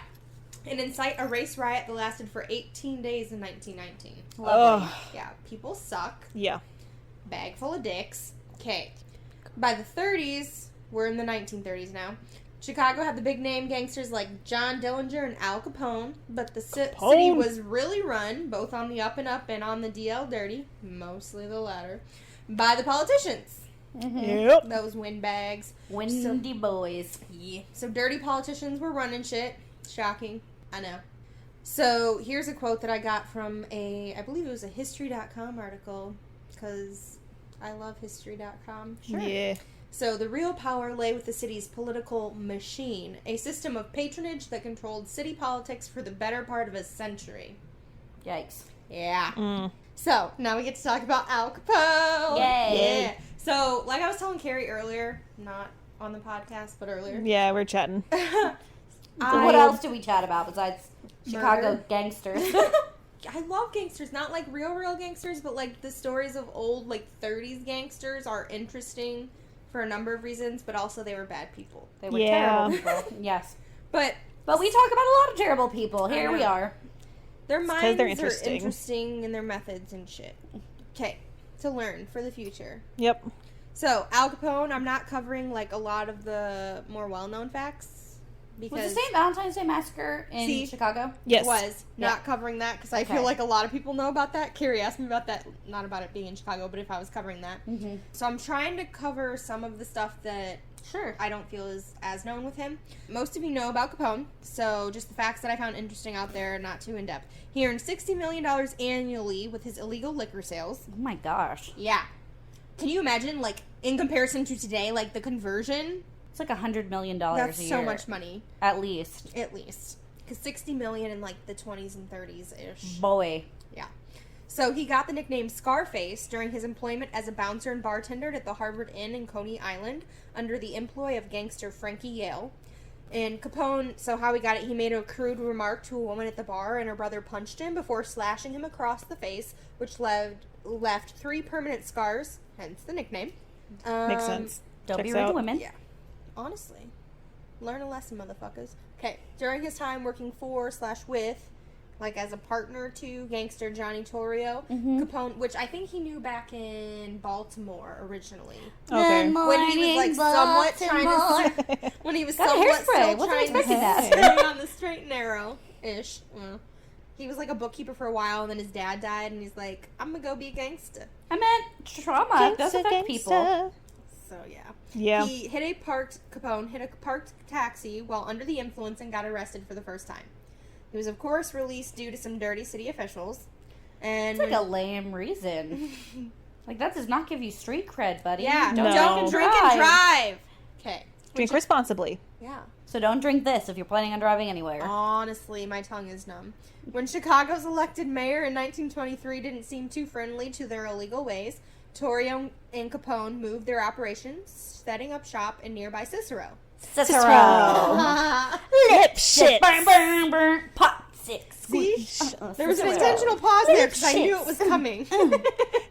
And incite a race riot that lasted for 18 days in 1919. Lovely. Yeah, people suck. Yeah. Bag full of dicks. Okay. By the 30s, we're in the 1930s now, Chicago had the big name gangsters like John Dillinger and Al Capone, but the city was really run, both on the up and up and on the DL dirty, mostly the latter, by the politicians. Mm-hmm. Yep. Those windbags. Windy boys. Yeah. So dirty politicians were running shit. Shocking. I know. So here's a quote that I got from I believe it was a History.com article, because I love History.com. Sure. Yeah. So the real power lay with the city's political machine, a system of patronage that controlled city politics for the better part of a century. Yikes. Yeah. Mm. So now we get to talk about Al Capone. Yay. Yeah. So like I was telling Carrie earlier, not on the podcast, but earlier. Yeah, we're chatting. So what else do we chat about besides Chicago Murder. gangsters? I love gangsters, not like real gangsters, but like the stories of old like 30s gangsters are interesting for a number of reasons, but also they were bad people. They were Yeah. terrible people. Yes. But we talk about a lot of terrible people. Here we are. their minds they're are interesting. interesting and their methods and shit. Okay, to learn for the future. Yep. So, Al Capone, I'm not covering like a lot of the more well-known facts. Was Because the St. Valentine's Day Massacre in Chicago? Yes. was Yeah. not covering that because I Okay. feel like a lot of people know about that. Carrie asked me about that, not about it being in Chicago, but if I was covering that. Mm-hmm. So I'm trying to cover some of the stuff that Sure. I don't feel is as known with him. Most of you know about Capone, so just the facts that I found interesting out there, not too in-depth. He earned $60 million annually with his illegal liquor sales. Oh my gosh. Yeah. Can you imagine, like, in comparison to today, like, the conversion? It's like $100 million That's a year. so much money, At least. at least. Because $60 million in, like, the 20s and 30s-ish. Boy. Yeah. So he got the nickname Scarface during his employment as a bouncer and bartender at the Harvard Inn in Coney Island under the employ of gangster Frankie Yale. And Capone, so how he got it, he made a crude remark to a woman at the bar, and her brother punched him before slashing him across the face, which left 3 permanent scars, hence the nickname. Makes sense. Don't be Checks rude to out. women. Yeah. Honestly. Learn a lesson, motherfuckers. Okay. During his time working for/with, like as a partner to gangster Johnny Torrio, Capone, which I think he knew back in Baltimore originally. Okay. Good When he was like morning, somewhat trying Baltimore. to when he was Got a somewhat hairspray. still Wasn't trying to expecting that. stay on the straight and narrow-ish. He was like a bookkeeper for a while, and then his dad died, and he's like, I'm gonna go be a gangster. I meant trauma does affect people. So yeah. Yeah. Capone hit a parked taxi while under the influence and got arrested for the first time. He was, of course, released due to some dirty city officials. And It's like a lame reason. Like, that does not give you street cred, buddy. yeah, Don't No. drink and drive. Okay. Drink responsibly. Yeah. So don't drink this if you're planning on driving anywhere. Honestly, my tongue is numb. When Chicago's elected mayor in 1923 didn't seem too friendly to their illegal ways, Torrio and Capone moved their operations, setting up shop in nearby Cicero. Cicero. Lip shit. Burn, burn, burn. Pot six. See? There was an Cicero. intentional pause there because I knew it was coming.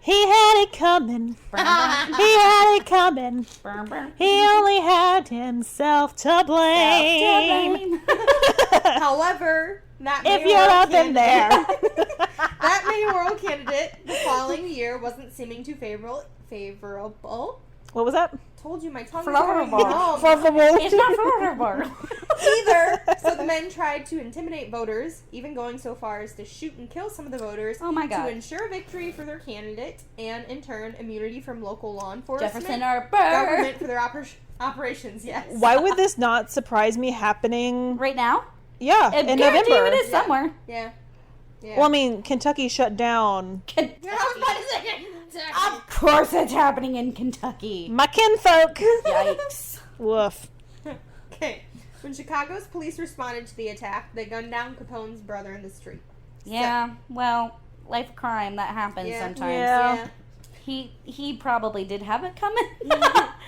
He had it coming. Burn, burn, He had it coming. burn, burn. He only had himself to blame. However, that If mayoral you're up in there. that mayoral candidate the following year wasn't seeming too favorable. What was that? Told you my tongue is Favorable. going numb. It's not forever. Either. So the men tried to intimidate voters, even going so far as to shoot and kill some of the voters Oh my to god. ensure victory for their candidate and, in turn, immunity from local law enforcement, Jefferson or Burr. government for their operations. Yes. Why would this not surprise me happening? Right now? Yeah, I in guarantee November. it is somewhere. Yeah. Yeah. Well, I mean, Kentucky shut down. I was about to say Kentucky. Of course it's happening in Kentucky. My kinfolk. Yikes. Woof. Okay. When Chicago's police responded to the attack, they gunned down Capone's brother in the street. Yeah, well, life of crime, that happens Yeah. sometimes. Yeah. He probably did have it coming.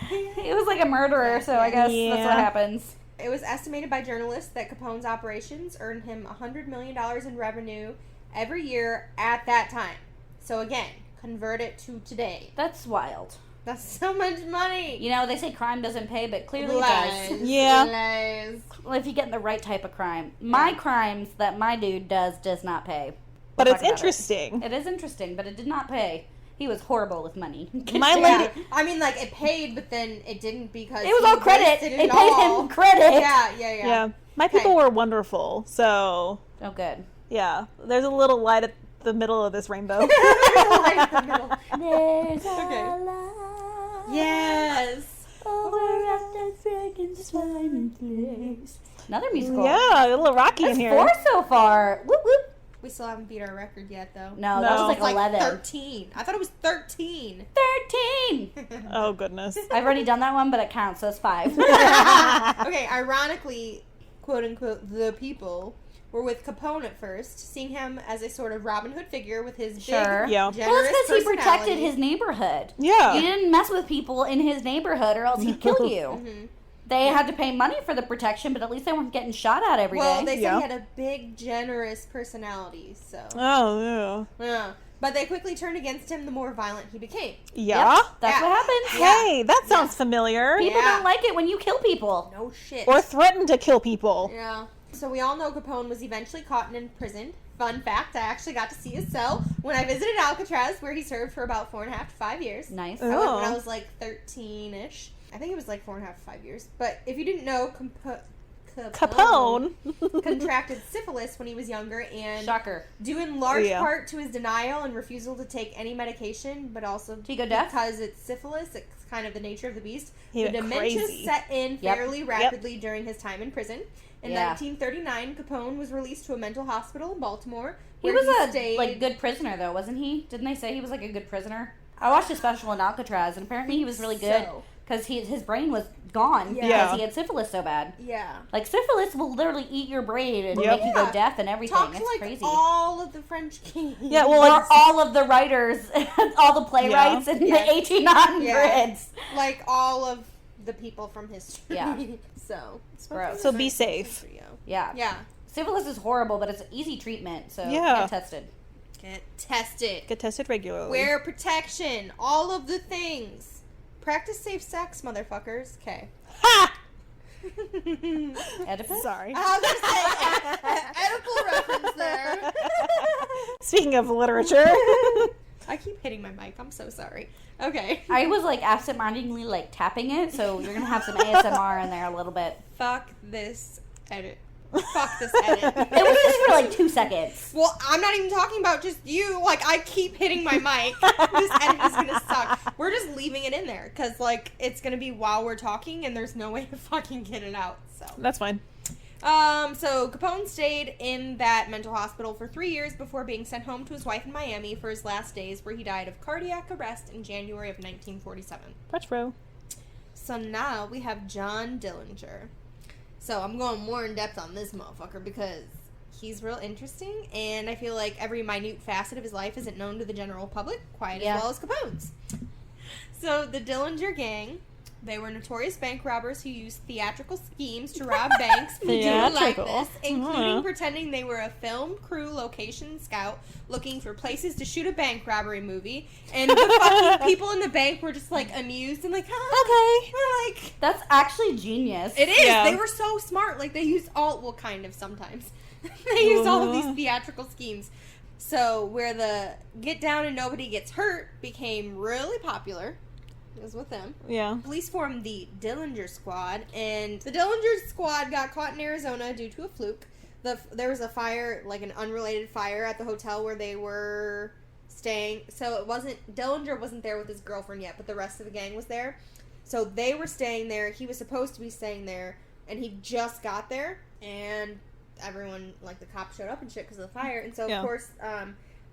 He was like a murderer, so I guess that's Yeah. what happens. It was estimated by journalists that Capone's operations earned him $100 million in revenue every year at that time. So again, Convert it to today. That's wild. That's so much money. You know, they say crime doesn't pay, but clearly it does. Yeah. Lies. Well, if you get in the right type of crime. My crimes that my dude does not pay. But We'll it's talk about interesting. It is interesting, but it did not pay. He was horrible with money. My Yeah. lady. I mean, like, it paid, but then it didn't because It was he all credit. wasted It paid all. him credit. Yeah. Yeah. My people were wonderful. So, Oh, good. yeah. There's a little light at the middle of this rainbow. Right in the middle. There's Okay. a light Yes. over at that friggin' smiling place. Another musical. Yeah, a little rocky That's in here. 4 so far. Whoop whoop. We still haven't beat our record yet, though. No, No. that was like It's like 11. 13. I thought it was 13. 13. Oh, goodness. I've already done that one, but it counts, so it's 5. Okay, ironically, quote unquote, the people were with Capone at first, seeing him as a sort of Robin Hood figure with his big, Sure. Yeah. generous Well, it's because he protected personality. his neighborhood. Yeah. You didn't mess with people in his neighborhood or else he'd kill you. Mhm. They had to pay money for the protection, but at least they weren't getting shot at every day. Well, they said Yeah. he had a big, generous personality, so. Oh, Yeah. But they quickly turned against him the more violent he became. yeah. Yep, that's Yeah. what happens. Yeah. Hey, that sounds familiar. People Yeah. don't like it when you kill people. No shit. Or threaten to kill people. Yeah. So we all know Capone was eventually caught and imprisoned. Fun fact, I actually got to see his cell when I visited Alcatraz, where he served for about 4.5 to 5 years. Nice. I went when I Oh. was like 13-ish. I think it was like 4.5 to 5 years. But if you didn't know, Capone. contracted syphilis when he was younger, and Shocker. due in large Yeah. part to his denial and refusal to take any medication, but also Did he go deaf? because it's syphilis, it's kind of the nature of the beast. He The went dementia crazy. set in Yep. fairly rapidly during his time in prison. In Yeah. 1939, Capone was released to a mental hospital in Baltimore. He where was a stayed. like good prisoner though, wasn't he? Didn't they say he was like a good prisoner? I watched a special in Alcatraz, and apparently he was really good So. because his brain was gone Yeah. because Yeah. he had syphilis so bad. Yeah. Like syphilis will literally eat your brain and Yep. make you go Yeah. deaf and everything. Talk to It's like crazy. all of the French kings. Yeah, well, Or like, all of the writers, all the playwrights in Yes. the 1800s. like all of the people from history. Yeah. So. Gross. So be safe. Yeah. Yeah. Syphilis is horrible, but it's an easy treatment, so Yeah. get tested. Get tested. get tested regularly. Wear protection. All of the things. Practice safe sex, motherfuckers. Okay. Ha! Oedipus? Sorry. I was gonna say edible reference there. Speaking of literature. I keep hitting my mic. I'm so sorry. Okay. I was like absentmindedly like tapping it, so you're gonna have some ASMR in there a little bit. Fuck this edit. Fuck this edit. It was just for like 2 seconds. Well, I'm not even talking about just you. Like, I keep hitting my mic. This edit is gonna suck. We're just leaving it in there because, like, it's gonna be while we're talking, and there's no way to fucking get it out. So. That's fine. So Capone stayed in that mental hospital for 3 years before being sent home to his wife in Miami for his last days, where he died of cardiac arrest in January of 1947. Retro. So now we have John Dillinger. So I'm going more in depth on this motherfucker because he's real interesting, and I feel like every minute facet of his life isn't known to the general public quite Yeah. as well as Capone's. So the Dillinger gang, they were notorious bank robbers who used theatrical schemes to rob banks. We do like Theatrical. this, including Uh-huh. pretending they were a film crew location scout looking for places to shoot a bank robbery movie, and the fucking people in the bank were just like amused and like, Okay. we're like, That's actually genius. it is. Yeah. They were so smart. Like they used kind of sometimes. They used all of these Uh-huh. theatrical schemes. So where the get down and nobody gets hurt became really popular. It was with them. Yeah. Police formed the Dillinger Squad, and the Dillinger Squad got caught in Arizona due to a fluke. There was a fire, like an unrelated fire, at the hotel where they were staying. So it wasn't Dillinger wasn't there with his girlfriend yet, but the rest of the gang was there. So they were staying there. He was supposed to be staying there, and he just got there, and everyone, like the cops, showed up and shit because of the fire. And so Yeah. of course,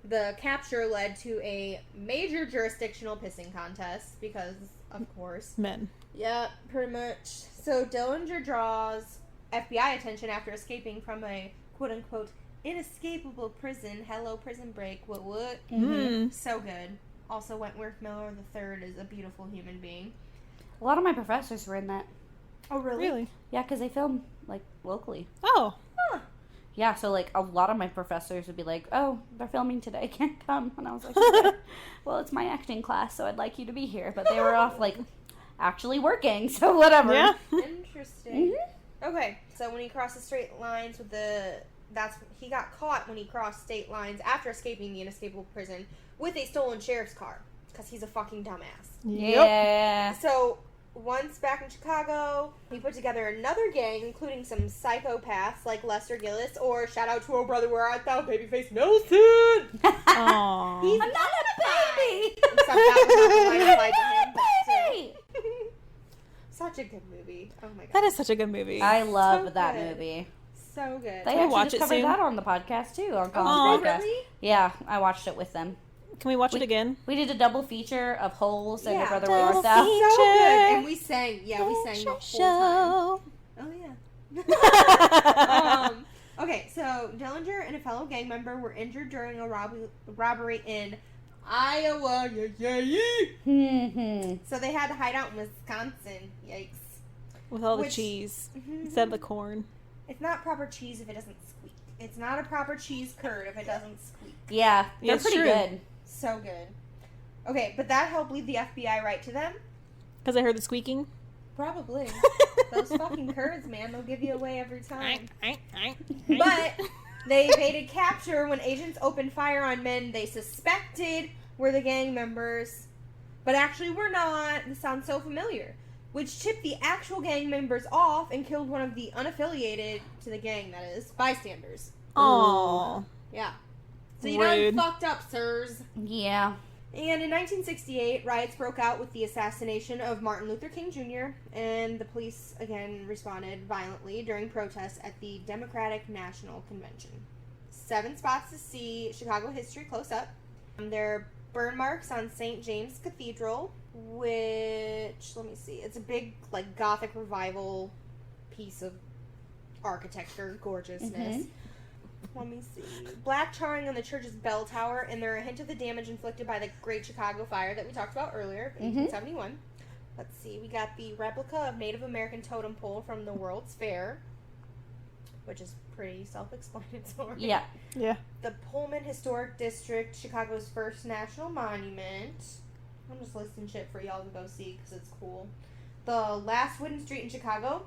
the capture led to a major jurisdictional pissing contest because, of course. Men. Yeah, pretty much. So Dillinger draws FBI attention after escaping from a quote-unquote inescapable prison. Hello, Prison Break. What? Mm. So good. Also, Wentworth Miller III is a beautiful human being. A lot of my professors were in that. Oh, Really? Yeah, because they film like locally. Oh. Huh. Yeah, so, like, a lot of my professors would be like, oh, they're filming today, can't come. And I was like, okay. Well, it's my acting class, so I'd like you to be here. But they were off, like, actually working, so whatever. Yeah. Interesting. Okay, so when he crosses straight lines with he got caught when he crossed state lines after escaping the inescapable prison with a stolen sheriff's car, because he's a fucking dumbass. Yeah. So, once back in Chicago, he put together another gang, including some psychopaths like Lester Gillis, or shout out to Oh Brother Where Art Thou, Babyface Nelson! Aww. He's I'm not a baby! Except that was not the line applied to him, but Baby! still. Such a good movie. Oh my god. That is such a good movie. I love So that good. movie. So good. They Can we actually watch just it covered soon? that on the podcast, too, on Oh, Colin's podcast. really? Yeah, I watched it with them. Can we watch it again? We did a double feature of Holes and Yeah, Your Brother double Where Art So Thou. good. And we sang. Yeah, we sang the whole time. Oh, yeah. Okay, so Dillinger and a fellow gang member were injured during a robbery in Iowa. So they had to hide out in Wisconsin. Yikes. With all the Which- cheese instead of the corn. It's not proper cheese if it doesn't squeak. It's not a proper cheese curd if it doesn't squeak. Yeah, they're It's pretty true. good. So good. Okay, but that helped lead the FBI right to them? Because I heard the squeaking. Probably. Those fucking curds, man, they'll give you away every time. But they evaded capture when agents opened fire on men they suspected were the gang members, but actually were not. This sounds so familiar. Which tipped the actual gang members off and killed one of the unaffiliated to the gang, that is, bystanders. Aww. Yeah. So you Rude. done fucked up, sirs. Yeah. And in 1968, riots broke out with the assassination of Martin Luther King Jr., and the police again responded violently during protests at the Democratic National Convention. 7 spots to see Chicago history close up. There are burn marks on St. James Cathedral, which, let me see, it's a big, like, Gothic revival piece of architecture, gorgeousness. Let me see. Black charring on the church's bell tower, and they're a hint of the damage inflicted by the Great Chicago Fire that we talked about earlier, 1871. Let's see. We got the replica of Native American totem pole from the World's Fair, which is pretty self-explanatory. Yeah. Yeah. The Pullman Historic District, Chicago's first national monument. I'm just listing shit for y'all to go see because it's cool. The last wooden street in Chicago.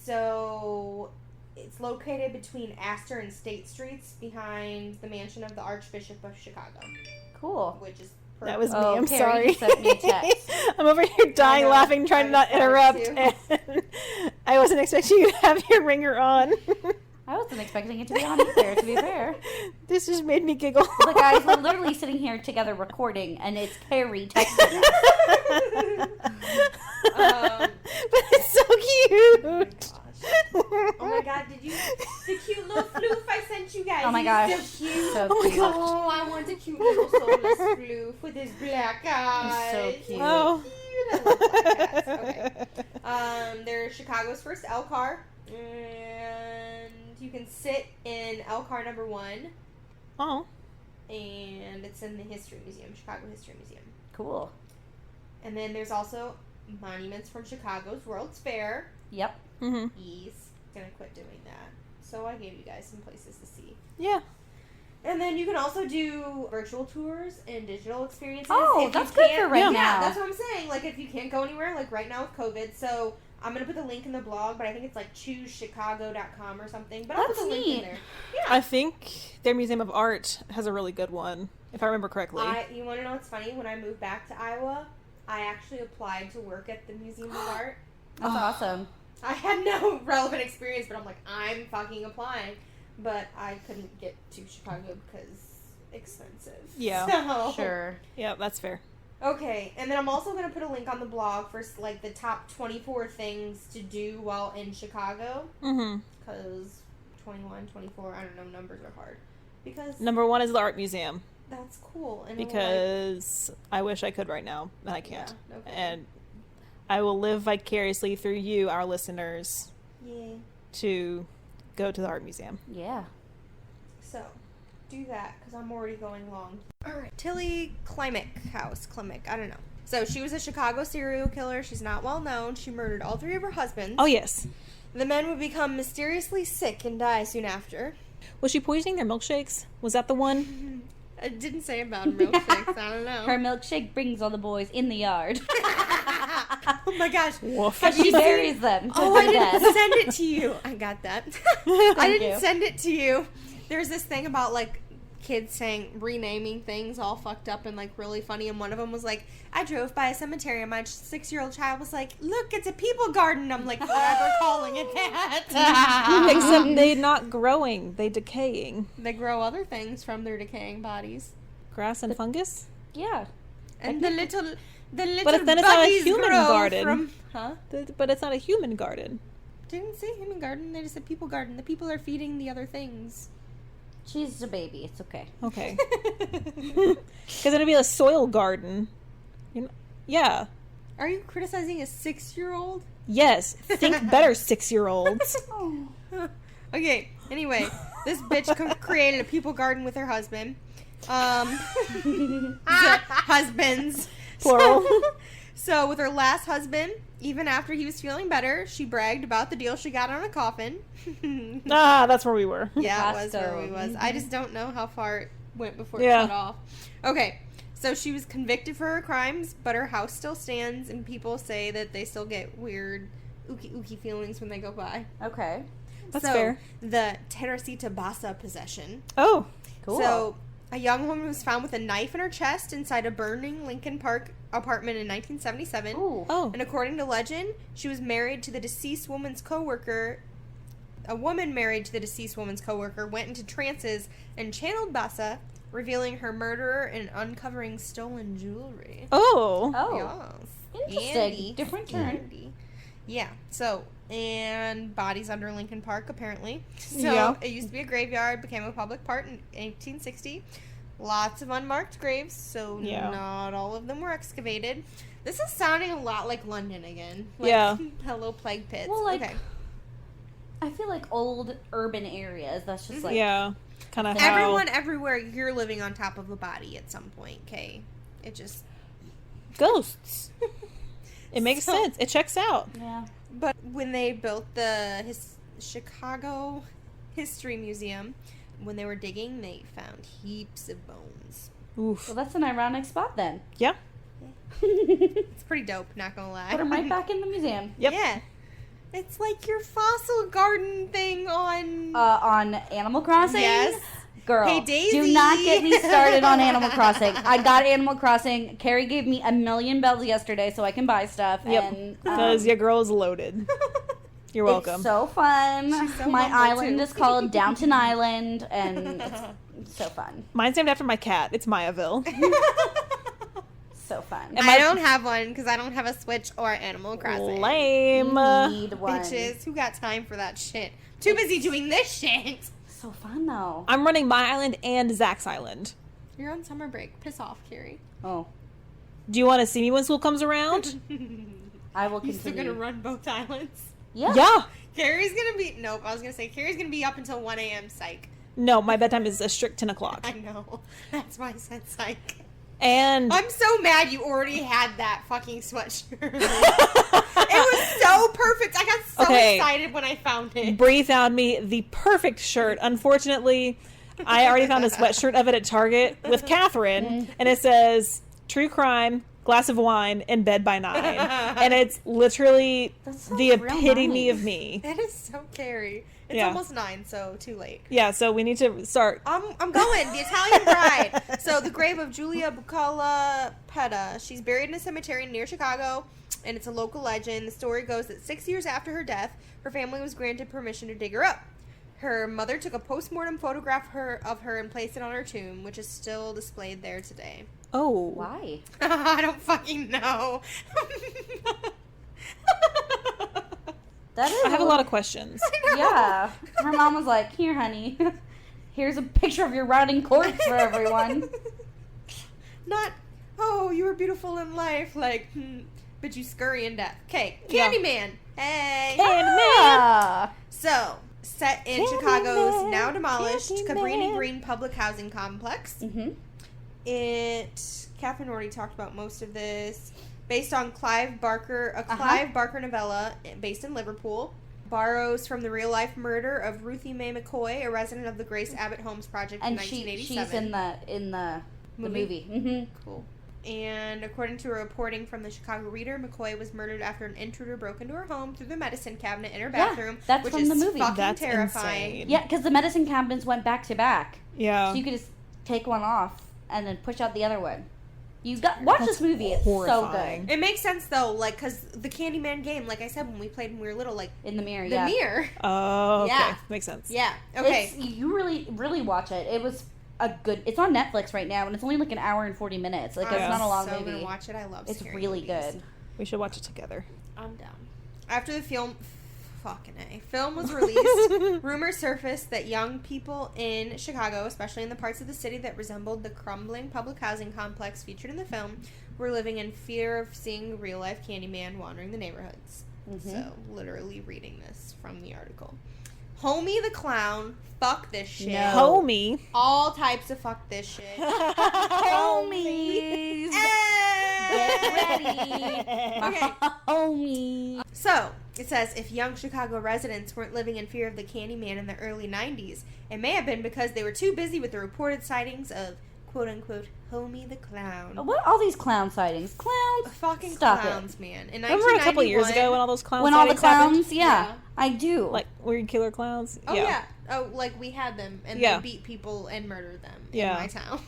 So it's located between Astor and State Streets behind the mansion of the Archbishop of Chicago, Cool. which is That was me. Oh, I'm Carrie sorry. sent me a text. I'm over here dying know. laughing, trying to not I was interrupt. sorry, And I wasn't expecting you to have your ringer on. I wasn't expecting it to be on either, to be fair. This just made me giggle. The guys were literally sitting here together recording, and it's Carrie texting us. But it's so cute. Oh my god, did you... The cute little floof I sent you guys. Oh my He's gosh. so cute. So Oh my cute. gosh. Oh, I want a cute little soulless floof with his black eyes. so cute. Oh. I love black cats. Okay. They're Chicago's first L car. And you can sit in L car number 1. Oh. And it's in the History Museum, Chicago History Museum. Cool. And then there's also monuments from Chicago's World's Fair. Yep. Mm-hmm. He's gonna quit doing that. So I gave you guys some places to see. Yeah. And then you can also do virtual tours and digital experiences. Oh, if you that's good for can't- right yeah, now. that's what I'm saying. Like, if you can't go anywhere, like right now with COVID. So I'm going to put the link in the blog, but I think it's like choosechicago.com or something. But I'll put That's the link neat. in there. Yeah. I think their Museum of Art has a really good one, if I remember correctly. You want to know what's funny? When I moved back to Iowa, I actually applied to work at the Museum of Art. That's awesome. I had no relevant experience, but I'm like, I'm fucking applying. But I couldn't get to Chicago because expensive. Yeah. So. Sure. Yeah, that's fair. Okay, and then I'm also going to put a link on the blog for like the top 24 things to do while in Chicago. Mm-hmm. Because 21, 24, I don't know, numbers are hard. Because Number 1 is the art museum, that's cool. And because I wish I could right now, and I yeah, can't. no kidding. And I will live vicariously through you, our listeners, Yay. to go to the art museum. Yeah. So, do that, because I'm already going long. Alright, Tilly Klimek, I don't know. So, she was a Chicago serial killer. She's not well known. She murdered all 3 of her husbands. Oh, yes. The men would become mysteriously sick and die soon after. Was she poisoning their milkshakes? Was that the one? It didn't say about milkshakes. I don't know. Her milkshake brings all the boys in the yard. Oh my gosh. Woof. And she buries them. Oh, I didn't send it to you. I got that. I didn't you. send it to you. There's this thing about, like, kids saying, renaming things all fucked up and, like, really funny. And one of them was like, I drove by a cemetery and my 6-year-old child was like, look, it's a people garden. I'm like, forever calling it that. Except they're not growing. They decaying. They grow other things from their decaying bodies. Grass and fungus? Yeah. And the little But then it's not a buggies human grow garden. from... Huh? But it's not a human garden. Didn't say human garden. They just said people garden. The people are feeding the other things. She's a baby. It's okay. Okay. Because it'd be a soil garden. Yeah. Are you criticizing a 6-year-old? Yes. Think better, 6-year-olds. Oh. Okay, anyway, this bitch created a people garden with her husband. Husbands. Plural. So with her last husband, even after he was feeling better, she bragged about the deal she got on a coffin. That's where we were. Yeah, it was Pasto. where we was. I just don't know how far it went before it Yeah. cut off. Okay, so she was convicted for her crimes, but her house still stands, and people say that they still get weird ooky feelings when they go by. Okay. That's so, fair. The Teresita Basa possession. Oh. Cool. So, a young woman was found with a knife in her chest inside a burning Lincoln Park apartment in 1977. Ooh. Oh. And according to legend, she was married to the deceased woman's coworker. A woman married to the deceased woman's coworker went into trances and channeled Basa, revealing her murderer and uncovering stolen jewelry. Oh. Oh. Yes. Interesting. Andy. Different turn. Andy. Yeah. So, and bodies under Lincoln Park, apparently. So, Yeah. it used to be a graveyard, became a public park in 1860. Lots of unmarked graves, so Yeah. not all of them were excavated. This is sounding a lot like London again. Like, Yeah. Hello, plague pits. Well, like, okay. I feel like old urban areas, that's just like... Yeah. Kind of how... Everyone, everywhere, you're living on top of a body at some point, okay? It just... Ghosts. It makes So- sense. It checks out. Yeah. But when they built the Chicago History Museum, when they were digging, they found heaps of bones. Oof. Well, that's an ironic spot then. Yeah. It's pretty dope, not gonna lie. Put them right back in the museum. Yep. Yeah. It's like your fossil garden thing on... On Animal Crossing? Yes. Girl, Hey, Daisy. do not get me started on Animal Crossing. I got Animal Crossing. Carrie gave me 1,000,000 bells yesterday so I can buy stuff. Yep. And, Because your girl is loaded. You're welcome. It's so fun. She's so My humble, island too. is called Downton Island, and it's so fun. Mine's named after my cat. It's Mayaville. So fun. And I don't have one because I don't have a Switch or Animal Crossing. Lame. Need one. Bitches, who got time for that shit? Too busy doing this shit. So fun though. I'm running my island and Zach's island. You're on summer break. Piss off, Carrie. Oh, Do you want to see me when school comes around? I will You still continue. gonna run both islands? Yeah. Yeah. Carrie's gonna be... Nope, I was gonna say Carrie's gonna be up until 1 a.m. Psych. No, my bedtime is a strict 10 o'clock. I know. That's why I said psych. And I'm so mad you already had that fucking sweatshirt. It was so perfect. I got so Okay. excited when I found it. Bree found me the perfect shirt. Unfortunately, I already found a sweatshirt of it at Target with Catherine, and it says "True Crime, Glass of Wine, in Bed by 9," and it's literally That sounds the real epitome nice. of me. That is so Carrie. It's Yeah. almost 9, so too late. Yeah, so we need to start. I'm going. The Italian Bride. So the grave of Giulia Bucala Petta. She's buried in a cemetery near Chicago, and it's a local legend. The story goes that 6 years after her death, her family was granted permission to dig her up. Her mother took a postmortem photograph of her and placed it on her tomb, which is still displayed there today. Oh, Why? I don't fucking know. That is. I have a lot of questions. Yeah. Her mom was like, "Here, honey. Here's a picture of your rotting corpse for everyone." Not, oh, you were beautiful in life, like, but you scurry in death. Okay, Yeah. Candyman. Hey. Ah. So, set in Candyman, Chicago's now demolished Candyman. Cabrini Green Public Housing Complex. Mhm. Catherine already talked about most of this. Based on Clive Barker, a Uh-huh. Clive Barker novella based in Liverpool. borrows from the real-life murder of Ruthie Mae McCoy, a resident of the Grace Abbott Homes Project in 1987. She's in the movie. Mm-hmm. Cool. And according to a reporting from the Chicago Reader, McCoy was murdered after an intruder broke into her home through the medicine cabinet in her bathroom. That's which from is the movie. Fucking That's terrifying. insane. Yeah, because the medicine cabinets went back to back. Yeah. So you could just take one off and then push out the other one. Watch this movie. It's horrifying. so good. It makes sense though, like, because the Candyman game, like I said when we played when we were little, like In the mirror, the mirror. Oh, okay. Yeah. Makes sense. Yeah. Okay. You really watch it. It was it's on Netflix right now, and it's only like an hour and 40 minutes. Like, it's not a long so movie. Gonna watch it. I love. It's scary really movies. good. We should watch it together. I'm down. After the film was released, rumors surfaced that young people in Chicago, especially in the parts of the city that resembled the crumbling public housing complex featured in the film, were living in fear of seeing real-life Candyman wandering the neighborhoods. Mm-hmm. So, literally reading this from the article. Homie the Clown, fuck this shit. No. Homie. All types of fuck this shit. Homies, get ready. Okay. Homies. So, it says, if young Chicago residents weren't living in fear of the Candyman in the early 90s, it may have been because they were too busy with the reported sightings of, quote-unquote, Homie the Clown. What all these clown sightings? Clowns? Fucking Stop clowns, man. In Remember a couple years ago when all those clowns When all the sightings happened? clowns? Yeah, I do. Like weird killer clowns? Oh, yeah. Oh, like we had them, and Yeah. they beat people and murdered them Yeah. in my town.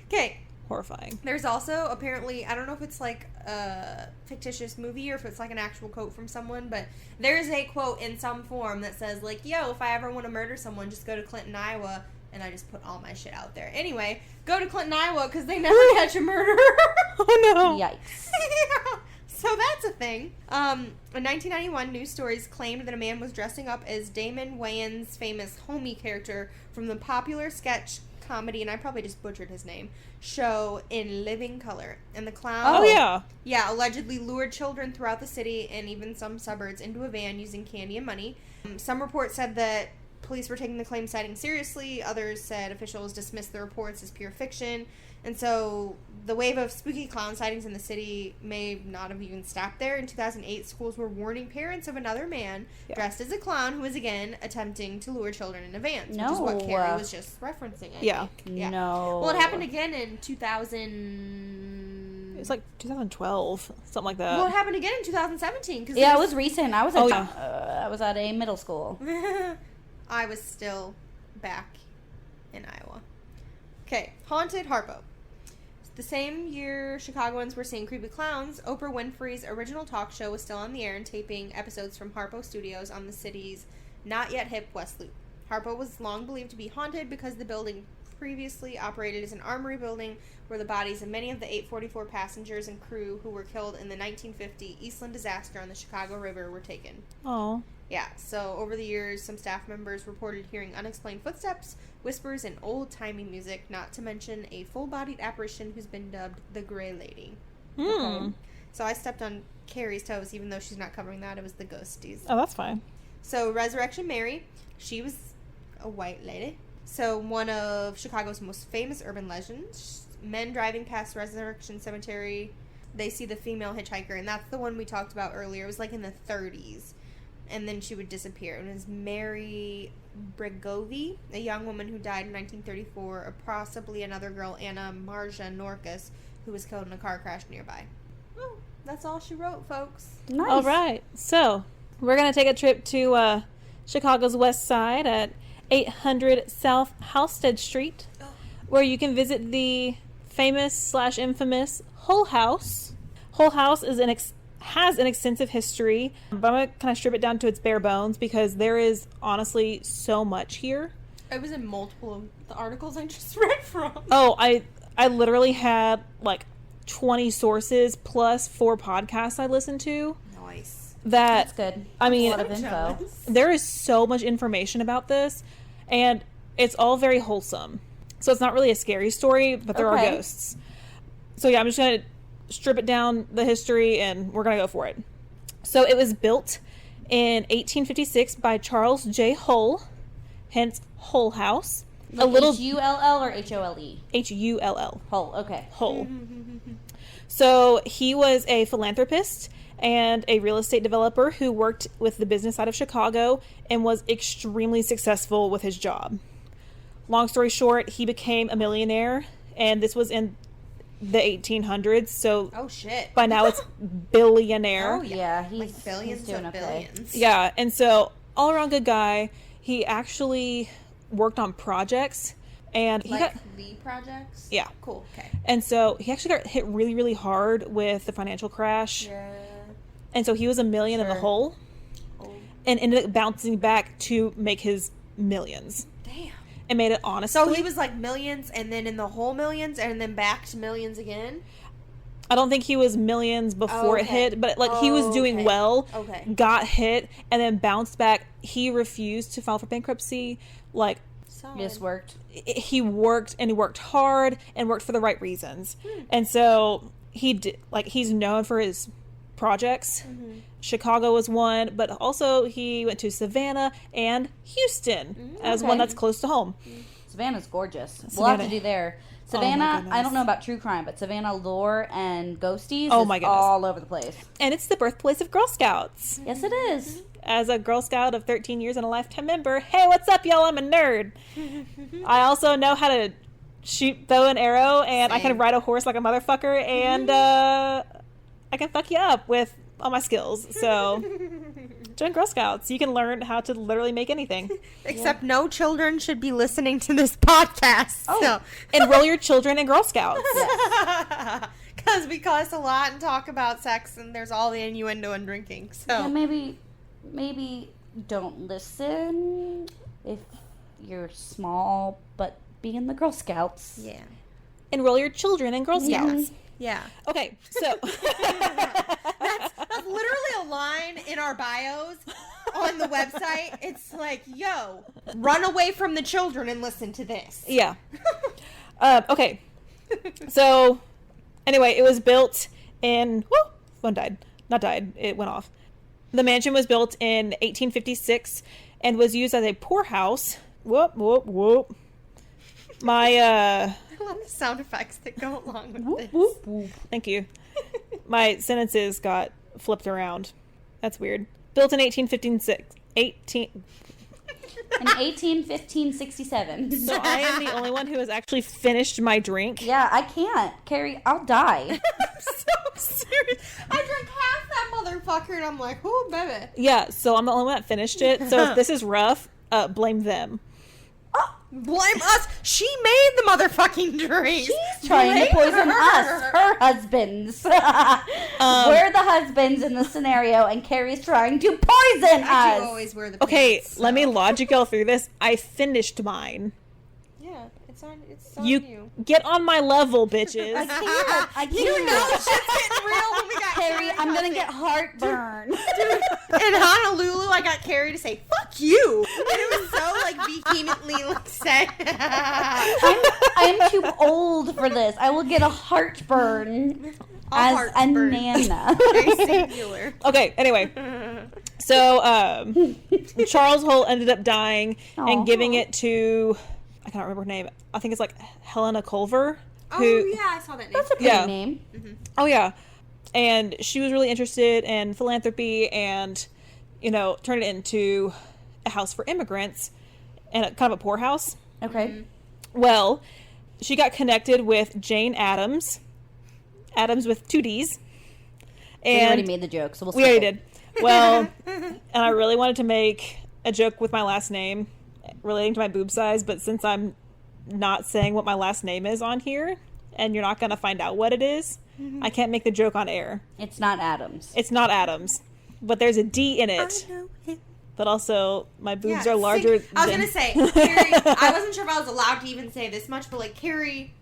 Okay. Horrifying. There's also, apparently, I don't know if it's like a fictitious movie or if it's like an actual quote from someone, but there's a quote in some form that says, like, yo, if I ever want to murder someone, just go to Clinton, Iowa, and I just put all my shit out there. Anyway, go to Clinton, Iowa, because they never catch a murderer. Oh, no. Yikes. Yeah. So that's a thing. In 1991, news stories claimed that a man was dressing up as Damon Wayans' famous homie character from the popular sketch comedy, and I probably just butchered his name, show In Living Color. And the clown... Oh, yeah. Yeah, allegedly lured children throughout the city and even some suburbs into a van using candy and money. Some reports said that police were taking the claim sighting seriously. Others said officials dismissed the reports as pure fiction. And so the wave of spooky clown sightings in the city may not have even stopped there. In 2008, schools were warning parents of another man dressed as a clown who was again attempting to lure children into vans, which is what Carrie was just referencing, I think. Yeah. No. Well, it happened again in 2000... It's like 2012, something like that. Well, it happened again in 2017. Cause Yeah, it was recent. I was Oh, I was at a middle school. I was still back in Iowa. Okay, Haunted Harpo. The same year Chicagoans were seeing creepy clowns, Oprah Winfrey's original talk show was still on the air and taping episodes from Harpo Studios on the city's not yet hip West Loop. Harpo was long believed to be haunted because the building previously operated as an armory building where the bodies of many of the 844 passengers and crew who were killed in the 1950 Eastland disaster on the Chicago River were taken. Oh. Yeah, so over the years, some staff members reported hearing unexplained footsteps, whispers, and old-timey music, not to mention a full-bodied apparition who's been dubbed the Gray Lady. Okay. So I stepped on Carrie's toes, even though she's not covering that. It was the ghosties. Oh, that's fine. So Resurrection Mary, she was a white lady. So one of Chicago's most famous urban legends, men driving past Resurrection Cemetery, they see the female hitchhiker, and that's the one we talked about earlier. It was like in the 30s. And then she would disappear. It was Mary Bregovi, a young woman who died in 1934, or possibly another girl, Anna Marja Norcus, who was killed in a car crash nearby. Oh, that's all she wrote, folks. Nice. All right. So, we're going to take a trip to Chicago's west side at 800 South Halsted Street, where you can visit the famous/infamous Hull House. Hull House is has an extensive history, but I'm going to kind of strip it down to its bare bones because there is honestly so much here. I was in multiple of the articles I just read from. Oh, I literally had like 20 sources plus 4 podcasts I listened to. Nice. That's good. I mean, a lot of info. there is so much information about this, and it's all very wholesome. So it's not really a scary story, but there are ghosts. So yeah, I'm just going to strip it down, the history, and we're going to go for it. So it was built in 1856 by Charles J. Hull, hence Hull House. Like Hull or HOLE? Hull. Hull, okay. Hull. So he was a philanthropist and a real estate developer who worked with the business side of Chicago and was extremely successful with his job. Long story short, he became a millionaire, and this was in the 1800s, so Oh shit. by now it's billionaire. Oh, Yeah, he's Like billions he's doing of okay. billions. Yeah, and so all around good guy. He actually worked on projects, and he Like got the projects? yeah. Cool. Okay. And so he actually got hit really, really hard with the financial crash, Yeah. and so he was $1 million in the Sure. hole, Oh, and ended up bouncing back to make his millions, damn. and made it honestly. So he was like millions and then in the whole millions and then back to millions again? I don't think he was millions before it Okay. hit, but like he was doing Okay. well. Okay. Got hit and then bounced back. He refused to file for bankruptcy. Like Solid. Just worked. he worked, and he worked hard and worked for the right reasons. And so he did, like, he's known for his projects. Chicago was one, but also he went to Savannah and Houston as one Okay. that's close to home. Savannah's gorgeous. We'll have to Savannah. do there. Oh my Savannah, I goodness. don't know about true crime, but Savannah lore and ghosties Oh is my goodness. all over the place. And it's the birthplace of Girl Scouts. Yes, it is. As a Girl Scout of 13 years and a lifetime member, hey, what's up, y'all? I'm a nerd. I also know how to shoot bow and arrow, and I can Same. ride a horse like a motherfucker, and I can fuck you up with all my skills. So join Girl Scouts. You can learn how to literally make anything. Except no children should be listening to this podcast. Oh. Enroll your children in Girl Scouts. Because we cuss a lot and talk about sex and there's all the innuendo and drinking. So Yeah, maybe don't listen if you're small, but be in the Girl Scouts. yeah. Enroll your children in Girl Scouts. Yeah. Okay, so That's literally a line in our bios on the website. It's like, yo, run away from the children and listen to this. yeah. Okay. So, anyway, it was built in. Whoa, phone died. Not died. It went off. The mansion was built in 1856 and was used as a poorhouse. Whoop whoop whoop. My I love the sound effects that go along with Whoop, this. whoop, whoop. thank you. My sentences got flipped around. That's weird. Built in 1815. In 1867. So I am the only one who has actually finished my drink. Yeah, I can't. Carrie, I'll die. I'm so serious. I drank half that motherfucker and I'm like, oh, baby. Yeah, so I'm the only one that finished it. So if this is rough, blame them. Blame us. She made the motherfucking drink. She's trying to poison us, her husbands. We're the husbands in the scenario, and Carrie's trying to poison I us. do always wear the Okay, pants, let me so- logic y'all through this. I finished mine. Yeah, it's on you. You get on my level, bitches. I can't. I can't. You know shit's getting real when we got Carrie, I'm gonna Hussey. get heartburn. In Honolulu, I got Carrie to say "fuck you," and it was so like vehemently like said. I'm too old for this. I will get a heartburn as a heartburn. nana. Very singular. Okay, anyway. So, Charles Hull ended up dying and Aw. giving it to, I can't remember her name. I think it's like Helena Culver. Oh Who, yeah, I saw that name. That's a pretty Yeah. name. Oh, yeah. And she was really interested in philanthropy and, turned it into a house for immigrants and kind of a poorhouse. Okay. Well, she got connected with Jane Addams. Addams with 2 D's. We already And made the joke, so we'll we skip already it. did. Well, and I really wanted to make a joke with my last name relating to my boob size, but since I'm not saying what my last name is on here, and you're not going to find out what it is, I can't make the joke on air. It's not Adams. It's not Addams, but there's a D in it. know him. But also, my boobs are larger I was than... gonna say, Carrie. I wasn't sure if I was allowed to even say this much, but like, Carrie,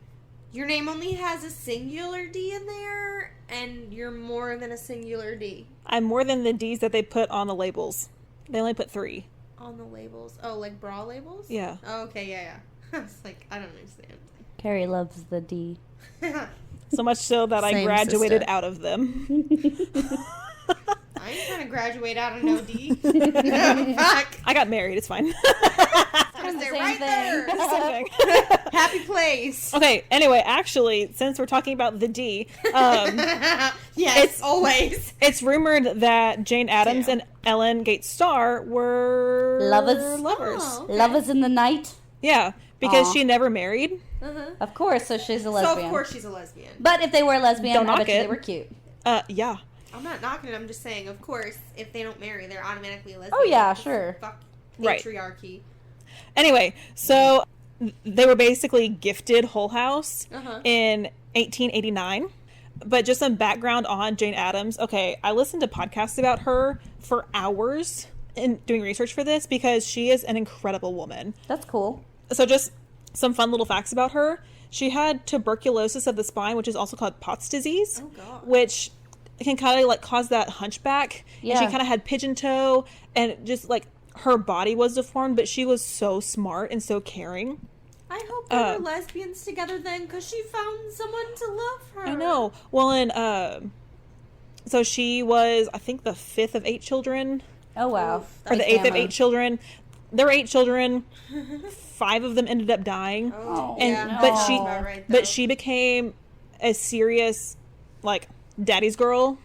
your name only has a singular D in there, and you're more than a singular D I'm more than the D's that they put on the labels. They only put 3. on the labels. Oh, like bra labels? Yeah. Oh, okay, yeah. I was like, I don't understand. Carrie loves the D. So much so that I Same graduated sister. out of them. I ain't trying to graduate out of no D. Fuck. I got married. It's fine. I'm gonna say Same right thing. there. Happy place. always. Okay, anyway, actually, since we're talking about the D, Yes, always. it's rumored that Jane Addams and Ellen Gates Starr were Lovers. Oh, okay. Lovers in the night. Yeah, because Aw. she never married. Of course, so she's a So lesbian. of course she's a lesbian. But if they were lesbian, Don't I knock bet you it. they were cute. Yeah. I'm not knocking it. I'm just saying, of course, if they don't marry, they're automatically a lesbian. Oh, yeah, Because sure. Fuck Right. patriarchy. Anyway, so they were basically gifted Hull House Uh-huh. in 1889. But just some background on Jane Addams. Okay, I listened to podcasts about her for hours in doing research for this because she is an incredible woman. That's cool. So just some fun little facts about her. She had tuberculosis of the spine, which is also called Pott's disease, Oh, God. which can kind of like cause that hunchback. Yeah. And she kind of had pigeon toe, and just like her body was deformed, but she was so smart and so caring. I hope they were lesbians together then, because she found someone to love her. I know. Well, and so she was, I think, the fifth of 8 children, Oh, wow. Oof, or the eighth of family. 8 children. There were 8 children. 5 of them ended up dying. Oh, And- yeah. but That's she- about right, But though. she became a serious, like, daddy's girl.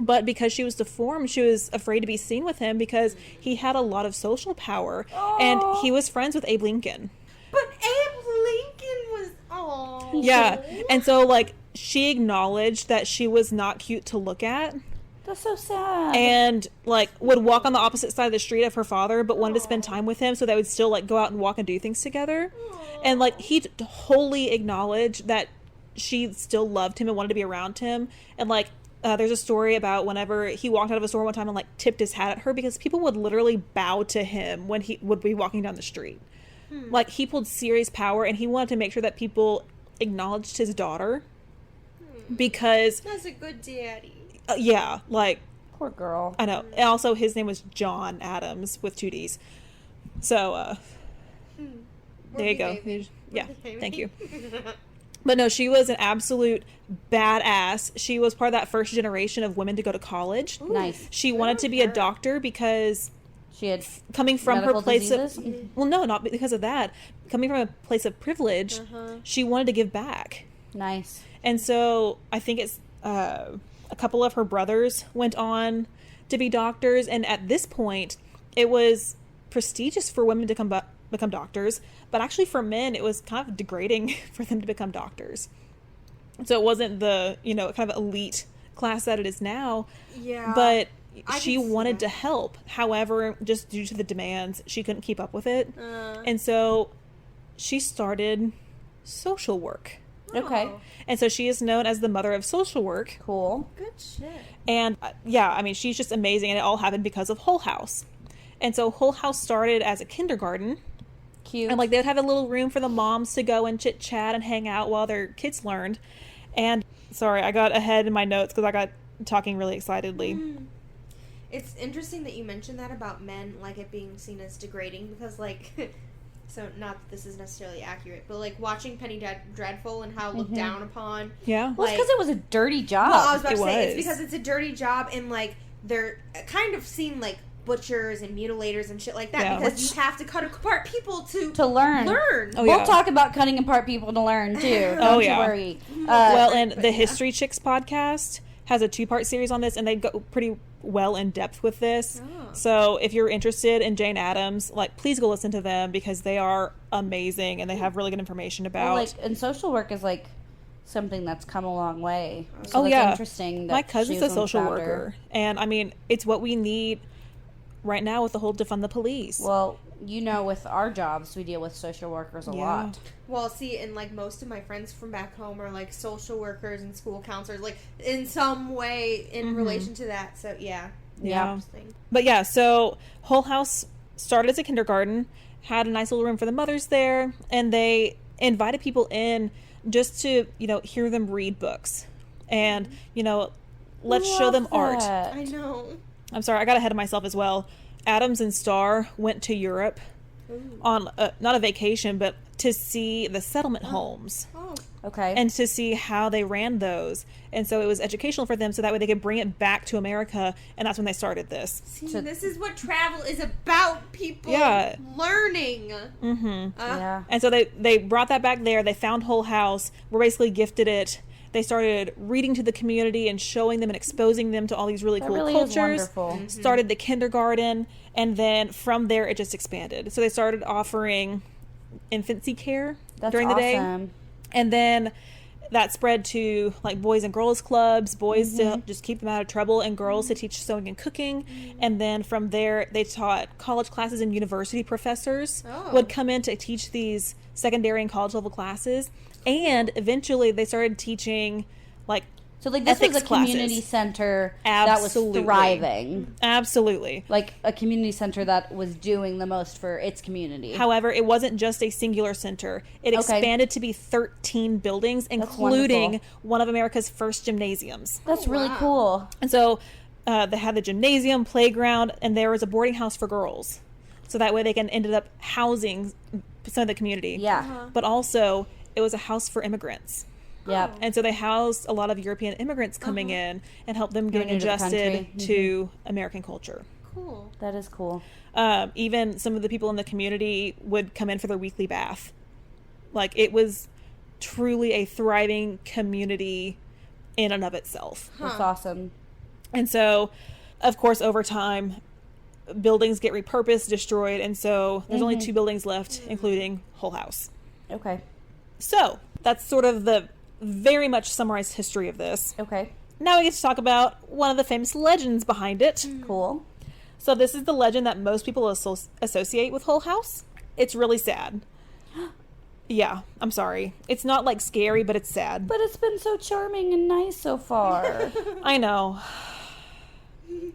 But because she was deformed, she was afraid to be seen with him because he had a lot of social power. And he was friends with Abe Lincoln. But Abe Lincoln was. Oh. Yeah. And so, like, she acknowledged that she was not cute to look at. That's so sad. And, like, would walk on the opposite side of the street of her father, but wanted to spend time with him so they would still, like, go out and walk and do things together. And, like, he wholly acknowledged that she still loved him and wanted to be around him. And, like, there's a story about whenever he walked out of a store one time and, like, tipped his hat at her because people would literally bow to him when he would be walking down the street. Like, he pulled serious power, and he wanted to make sure that people acknowledged his daughter because, That's a good daddy. yeah, like, Poor girl. I know. And also, his name was John Adams with 2 D's. So, there you go. Yeah, thank you. But no, she was an absolute badass. She was part of that first generation of women to go to college. Nice. She wanted to be a doctor because She had coming from her medical place diseases? of well, no, not because of that. Coming from a place of privilege, she wanted to give back. Nice. And so I think it's a couple of her brothers went on to be doctors, and at this point, it was prestigious for women to become doctors, but actually for men, it was kind of degrading for them to become doctors. So it wasn't the, kind of elite class that it is now, Yeah. but I she can see wanted that. to help. However, just due to the demands, she couldn't keep up with it. And so she started social work. Okay. Oh, And so she is known as the mother of social work. Cool. good shit. And yeah, I mean, she's just amazing. And it all happened because of Hull House. And so Hull House started as a kindergarten. Cute. And like they would have a little room for the moms to go and chit chat and hang out while their kids learned. And sorry, I got ahead in my notes because I got talking really excitedly. It's interesting that you mentioned that about men, like it being seen as degrading, because like, so not that this is necessarily accurate, but like watching Penny Dreadful and how looked down upon. Yeah. well, it's because it was a dirty job. Well, I was about to It say, was. it's because it's a dirty job and like they're kind of seen like butchers and mutilators and shit like that Yeah. because you have to cut apart people to learn. learn. Oh, We'll yeah. talk about cutting apart people to learn too. Don't Oh, you yeah. worry. Well, and but the yeah. History Chicks podcast has a 2-part series on this, and they go pretty well in depth with this. Oh. So if you're interested in Jane Addams, like, please go listen to them because they are amazing and they have really good information about. Well, like, and social work is like something that's come a long way. So Oh, that's yeah. interesting. That My cousin's she a was one social founder. worker, and I mean, it's what we need right now with the whole defund the police. Well, with our jobs, we deal with social workers a Yeah. lot. Well, see, and like most of my friends from back home are like social workers and school counselors, like in some way in relation to that. So yeah, Yeah. interesting. But yeah, so Hull House started as a kindergarten, had a nice little room for the mothers there, and they invited people in just to, hear them read books. And, let's show Love them art. that. I know. I'm sorry, I got ahead of myself as well. Adams and Starr went to Europe on, not a vacation, but to see the settlement homes. Oh, Okay. and to see how they ran those. And so it was educational for them so that way they could bring it back to America. And that's when they started this. See, So- this is what travel is about, people. Yeah. Learning. Mm-hmm. Yeah. And so they brought that back there. They found Whole House, were basically gifted it. They started reading to the community and showing them and exposing them to all these really That cool really is cultures. wonderful. Started the kindergarten, and then from there it just expanded. So they started offering infancy care That's during the day. awesome. And then that spread to like boys and girls clubs, boys to just keep them out of trouble, and girls to teach sewing and cooking. And then from there, they taught college classes, and university professors Oh. would come in to teach these secondary and college level classes. And eventually, they started teaching like So like this was ethics a community classes. center Absolutely. that was thriving. Absolutely. Like a community center that was doing the most for its community. However, it wasn't just a singular center. It Okay. expanded to be 13 buildings, including wonderful. one of America's first gymnasiums. That's Oh, really wow. cool. And so they had the gymnasium, playground, and there was a boarding house for girls. So that way they can ended up housing some of the community. Yeah. But also, it was a house for immigrants. Yeah. And so they housed a lot of European immigrants coming in and helped them getting Coming into the adjusted country. to American culture. Cool. That is cool. Even some of the people in the community would come in for their weekly bath. Like, it was truly a thriving community in and of itself. That's awesome. And so, of course, over time, buildings get repurposed, destroyed, and so there's only 2 buildings left, including Whole House. Okay. So, that's sort of the very much summarized history of this. Okay. Now we get to talk about one of the famous legends behind it. Cool. So this is the legend that most people associate with Whole House. It's really sad. Yeah, I'm sorry. It's not like scary, but it's sad. But it's been so charming and nice so far. I know.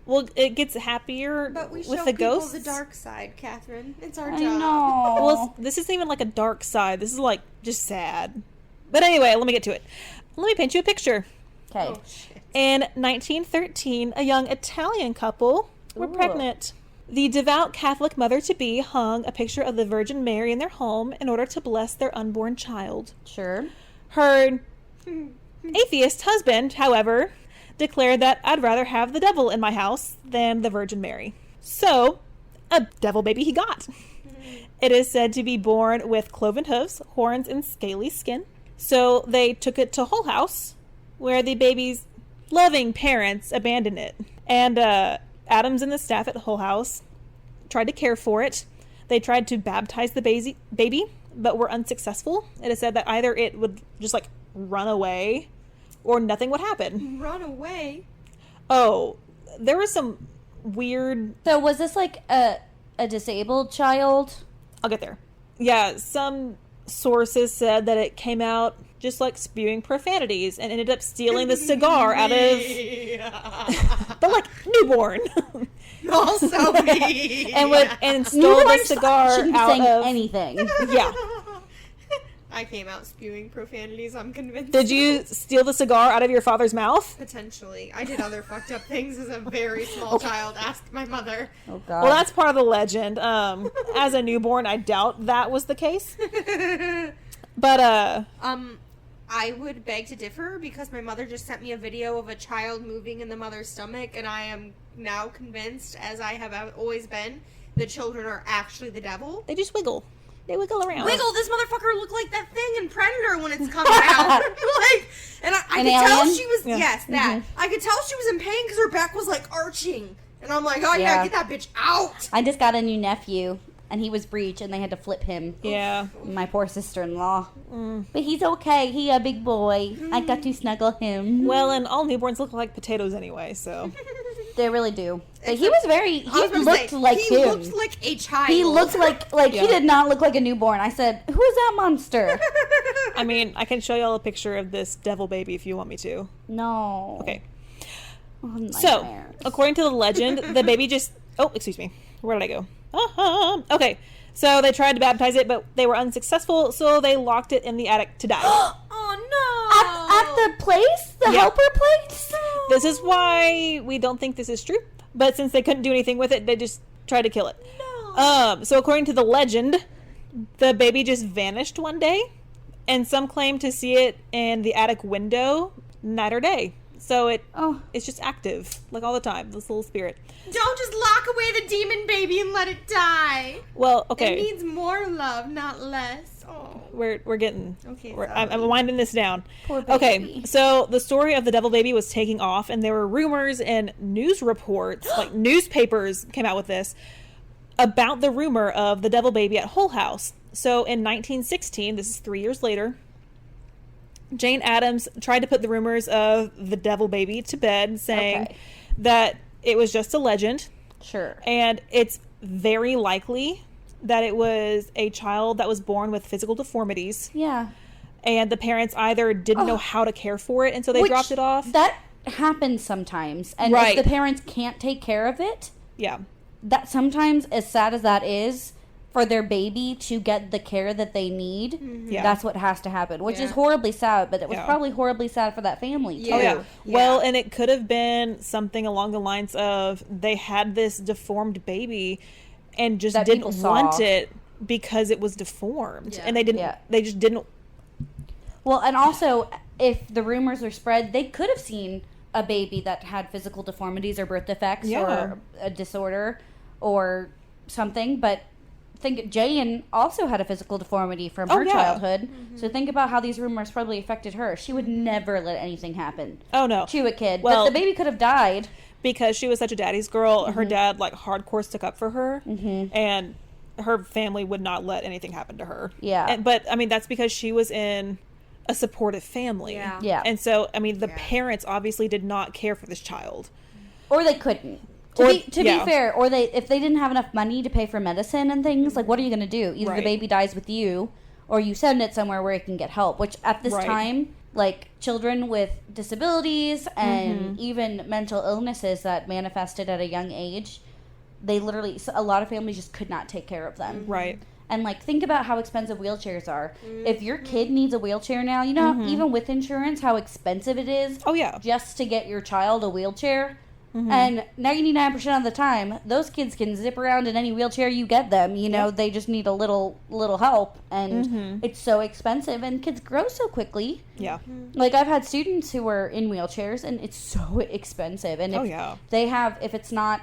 Well, it gets happier But we show with the people ghosts. the dark side, Catherine. It's our I job. know. Well, this isn't even like a dark side. This is like just sad. But anyway, let me get to it. Let me paint you a picture. Okay. Oh, shit. In 1913, a young Italian couple were Ooh. pregnant. The devout Catholic mother-to-be hung a picture of the Virgin Mary in their home in order to bless their unborn child. Sure. Her atheist husband, however, declared that I'd rather have the devil in my house than the Virgin Mary. So, a devil baby he got. It is said to be born with cloven hooves, horns, and scaly skin. So they took it to Whole House, where the baby's loving parents abandoned it. And Adams and the staff at Whole House tried to care for it. They tried to baptize the baby, but were unsuccessful. It is said that either it would just like run away or nothing would happen. Run away. Oh, there was some weird... So was this like a disabled child? I'll get there. Yeah, some sources said that it came out just like spewing profanities and ended up stealing the cigar out of... but like newborn. Also me. and stole the Newborns cigar shouldn't be out saying of... anything. Yeah. I came out spewing profanities, I'm convinced. Did you steal the cigar out of your father's mouth? Potentially. I did other fucked up things as a very small child. Ask my mother. Oh god. Well, that's part of the legend. As a newborn, I doubt that was the case. But, I would beg to differ because my mother just sent me a video of a child moving in the mother's stomach, and I am now convinced, as I have always been, the children are actually the devil. they just wiggle. They wiggle around. Wiggle, this motherfucker looked like that thing in Predator when it's coming out. Like, and I An could tell alien? she was, Yeah. yes, that. I could tell she was in pain because her back was like arching. And I'm like, oh Yeah. yeah, get that bitch out. I just got a new nephew, and he was breech, and they had to flip him. Yeah. My poor sister-in-law. But he's okay. He a big boy. I got to snuggle him. Well, and all newborns look like potatoes anyway, so... They really do. But he was very. He I was gonna looked say, like he him. looked like a child. He looked like Yeah. he did not look like a newborn. I said, "Who is that monster?" I mean, I can show y'all a picture of this devil baby if you want me to. No. Okay. Oh, So, nightmares. according to the legend, the baby just... Oh, excuse me. Where did I go? Okay. So they tried to baptize it, but they were unsuccessful, so they locked it in the attic to die. Oh no! At the place, the Yeah. helper place. This is why we don't think this is true. But since they couldn't do anything with it, they just tried to kill it. No. So according to the legend, the baby just vanished one day. And some claim to see it in the attic window night or day. So it's just active, like all the time, this little spirit. Don't just lock away the demon baby and let it die. Well, okay. It needs more love, not less. Oh. We're getting... Okay, I'm winding this down. Poor baby. Okay, so the story of the devil baby was taking off, and there were rumors and news reports, like newspapers came out with this, about the rumor of the devil baby at Hull House. So in 1916, this is 3 years later, Jane Addams tried to put the rumors of the devil baby to bed, saying that it was just a legend. Sure. And it's very likely that it was a child that was born with physical deformities. Yeah. And the parents either didn't know how to care for it, and so they dropped it off. That happens sometimes. And Right. if the parents can't take care of it, Yeah. that sometimes, as sad as that is, for their baby to get the care that they need, Yeah. that's what has to happen, which is horribly sad, but it was Yeah. probably horribly sad for that family, too. Yeah. Oh, yeah. Yeah. Well, and it could have been something along the lines of they had this deformed baby and just That didn't people saw. want it because it was deformed. Yeah. And they didn't, Yeah. they just didn't. Well, and also, if the rumors were spread, they could have seen a baby that had physical deformities or birth defects Yeah. or a disorder or something, but think Jane also had a physical deformity from her childhood. So think about how these rumors probably affected her. She would never let anything happen Oh, no. to a kid. Well- but the baby could have died. Because she was such a daddy's girl, her dad, like, hardcore stuck up for her. And her family would not let anything happen to her. Yeah. But, I mean, that's because she was in a supportive family. Yeah. Yeah. And so, I mean, the parents obviously did not care for this child. Or they couldn't. To be fair, or if they didn't have enough money to pay for medicine and things, like, what are you going to do? Either the Right. baby dies with you, or you send it somewhere where it can get help. Which at this Right. time, like children with disabilities and even mental illnesses that manifested at a young age, they literally, a lot of families just could not take care of them. Right. And like, think about how expensive wheelchairs are. If your kid needs a wheelchair now, you know, even with insurance, how expensive it is. Oh, yeah. Just to get your child a wheelchair. And 99% of the time, those kids can zip around in any wheelchair you get them. You know, they just need a little help, and it's so expensive. And kids grow so quickly. Yeah. Like, I've had students who were in wheelchairs, and it's so expensive. And if they have, if it's not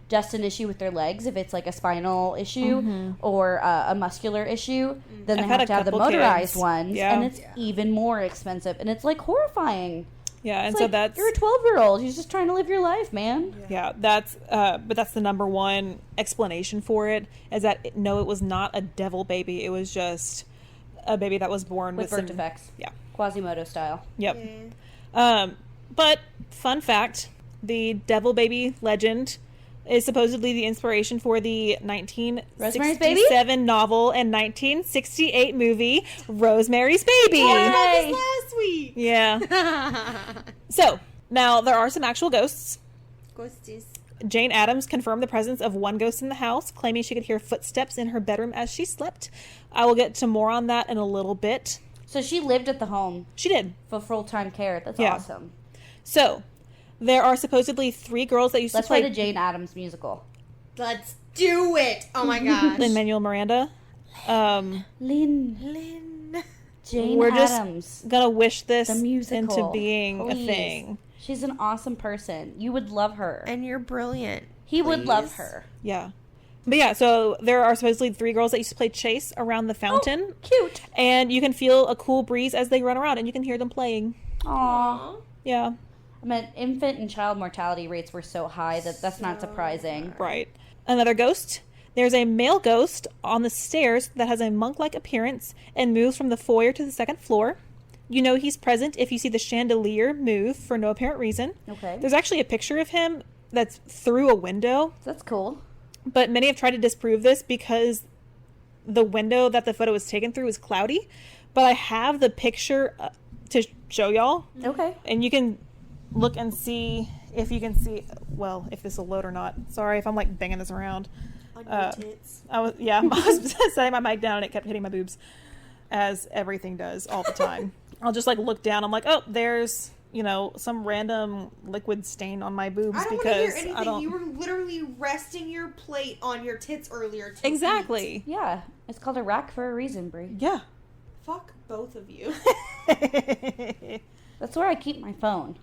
just an issue with their legs, if it's like a spinal issue or a muscular issue, then I've they had have a to have the couple motorized kids. ones, Yeah. and it's even more expensive. And it's like horrifying. Yeah, and It's so like, that's you're a 12-year-old. You're just trying to live your life, man. that's but that's the number one explanation for it, is that no, it was not a devil baby. It was just a baby that was born With with birth some, defects. Yeah. Quasimodo style. Yep. But fun fact, the devil baby legend is supposedly the inspiration for the Rosemary's Baby? 1967 novel and 1968 movie Rosemary's Baby. Yay! Last week. Yeah. So, now there are some actual ghosts. Ghosties. Jane Addams confirmed the presence of one ghost in the house, claiming she could hear footsteps in her bedroom as she slept. I will get to more on that in a little bit. So she lived at the home She did. for full-time care. That's Yeah. awesome. So, there are supposedly 3 girls that used Let's to play write a Jane Addams musical. Let's do it. Oh my gosh. Lin-Manuel Miranda. Lynn. Jane We're just Addams. gonna wish this The musical. into being Please. a thing. She's an awesome person. You would love her. And you're brilliant. He would Please. love her. Yeah. But yeah, so there are supposedly 3 girls that used to play chase around the fountain. Oh, cute. And you can feel a cool breeze as they run around, and you can hear them playing. Aw. Yeah. I mean, infant and child mortality rates were so high that that's not surprising. Right. Another ghost. There's a male ghost on the stairs that has a monk-like appearance and moves from the foyer to the 2nd floor. You know he's present if you see the chandelier move for no apparent reason. Okay. There's actually a picture of him that's through a window, That's cool. but many have tried to disprove this because the window that the photo was taken through is cloudy. But I have the picture to show y'all, Okay. and you can look and see if you can see, well, if this will load or not. Sorry if I'm like banging this around. On your tits. I was setting my mic down and it kept hitting my boobs, as everything does all the time. I'll just like look down. I'm like, oh, there's, you know, some random liquid stain on my boobs I don't want to hear because anything. I don't. You were literally resting your plate on your tits earlier. To Exactly. Yeah. It's called a rack for a reason, Brie. Yeah. Fuck both of you. That's where I keep my phone.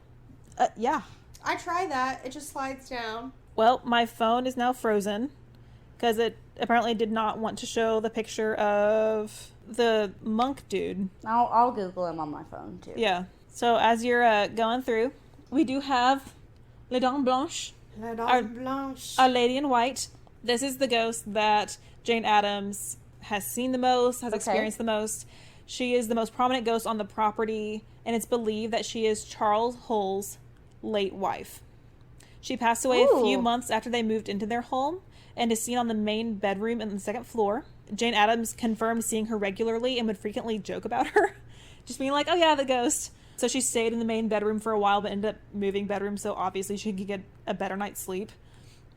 Yeah. I try that. It just slides down. Well, my phone is now frozen because it apparently did not want to show the picture of the monk dude. I'll Google him on my phone too. Yeah. So as you're going through, we do have Les Dents Blanches, La Dame Blanche. Our Lady in White. This is the ghost that Jane Addams has seen the most, has experienced the most. She is the most prominent ghost on the property, and it's believed that she is Charles Hull's late wife. She passed away a few months after they moved into their home and is seen on the main bedroom in the second floor. Jane Addams confirmed seeing her regularly and would frequently joke about her, just being like, oh yeah, the ghost. So she stayed in the main bedroom for a while but ended up moving bedrooms so obviously she could get a better night's sleep,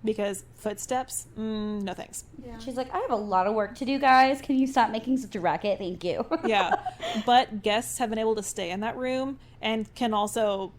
because footsteps, no thanks. Yeah. She's like, I have a lot of work to do, guys. Can you stop making such a racket? Thank you. Yeah. But guests have been able to stay in that room and can also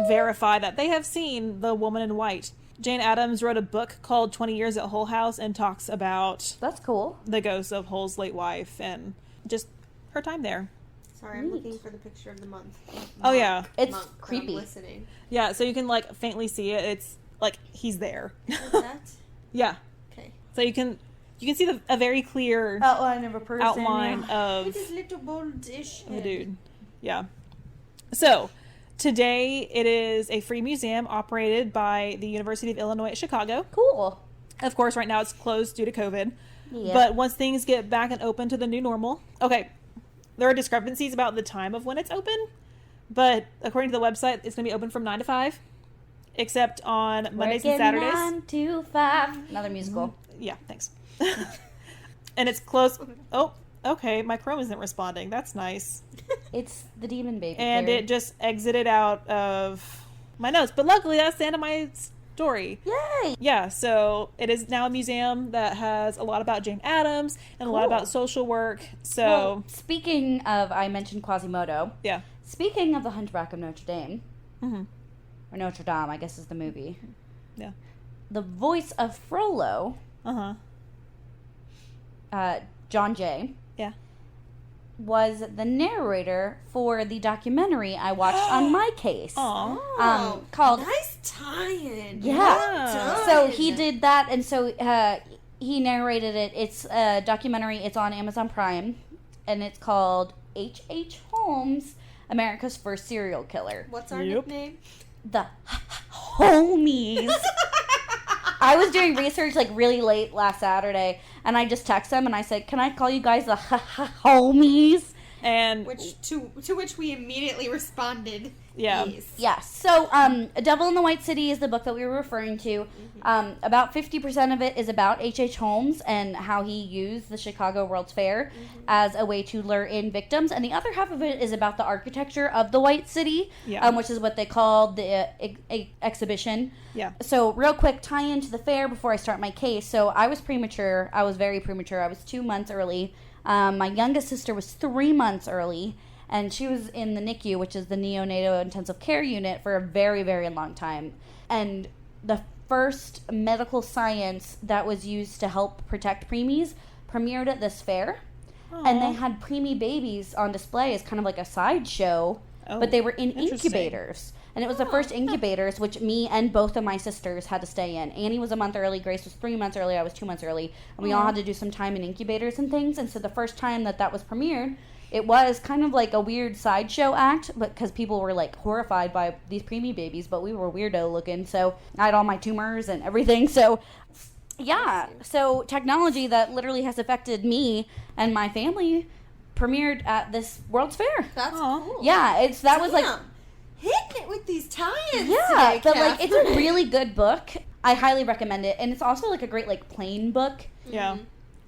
verify that they have seen the woman in white. Jane Addams wrote a book called 20 Years at Hull House and talks about That's cool. the ghost of Hull's late wife and just her time there. Sorry, I'm looking for the picture of the month. Oh, yeah. It's Monk, creepy. I'm listening. Yeah, so you can like faintly see it. It's like he's there. What's that? Yeah. Okay. So you can see a very clear Outline of a person. outline of With his little boldish the head. dude. Yeah. So today it is a free museum operated by the University of Illinois at Chicago. Cool. Of course, right now it's closed due to COVID. Yeah. But once things get back and open to the new normal, okay, there are discrepancies about the time of when it's open, but according to the website, it's going to be open from 9 to 5, except on Mondays and Saturdays. 9 to 5. Another musical. Yeah, thanks. And it's closed. Oh, okay, my Chrome isn't responding. That's nice. It's the demon baby. And Carrie. it just exited out of my notes. But luckily, that's the end of my story. Yay! Yeah, so it is now a museum that has a lot about Jane Addams and a lot Cool. about social work. So, Well, speaking of, I mentioned Quasimodo. yeah. Speaking of the Hunchback of Notre Dame, Mm-hmm. or Notre Dame, I guess is the movie. Yeah. The voice of Frollo, Uh-huh. John Jay, Yeah. was the narrator for the documentary I watched on my case. Aw. Called Nice tie-in. Yeah. Well done. So he did that, and so he narrated it. It's a documentary. It's on Amazon Prime, and it's called H.H. Holmes, America's First Serial Killer. What's our Yep. nickname? The Homies. I was doing research like really late last Saturday, and I just texted them and I said, "Can I call you guys the Homies?" And Which to which we immediately responded. Yeah. Yes. Yeah. So, A Devil in the White City is the book that we were referring to. About 50% of it is about H.H. Holmes and how he used the Chicago World's Fair as a way to lure in victims, and the other half of it is about the architecture of the White City, Yeah. which is what they called the exhibition. yeah. So, real quick tie into the fair before I start my case. So, I was premature. I was very premature. I was 2 months early. My youngest sister was 3 months early, and she was in the NICU, which is the neonatal intensive care unit, for a very, very long time. And the first medical science that was used to help protect preemies premiered at this fair. And they had preemie babies on display as kind of like a sideshow, Oh, but they were in interesting. incubators. And it was the first incubators, which me and both of my sisters had to stay in. Annie was a month early, Grace was 3 months early, I was 2 months early. And we all had to do some time in incubators and things. And so the first time that was premiered, it was kind of like a weird sideshow act, because people were like horrified by these preemie babies, but we were weirdo looking. So I had all my tumors and everything. So yeah, so technology that literally has affected me and my family premiered at this World's Fair. That's Aw. cool. Yeah, that was like, Damn. Hitting it with these tie-ins. yeah, today, but like it's a Catherine. really good book. I highly recommend it, and it's also like a great like plain book. Yeah.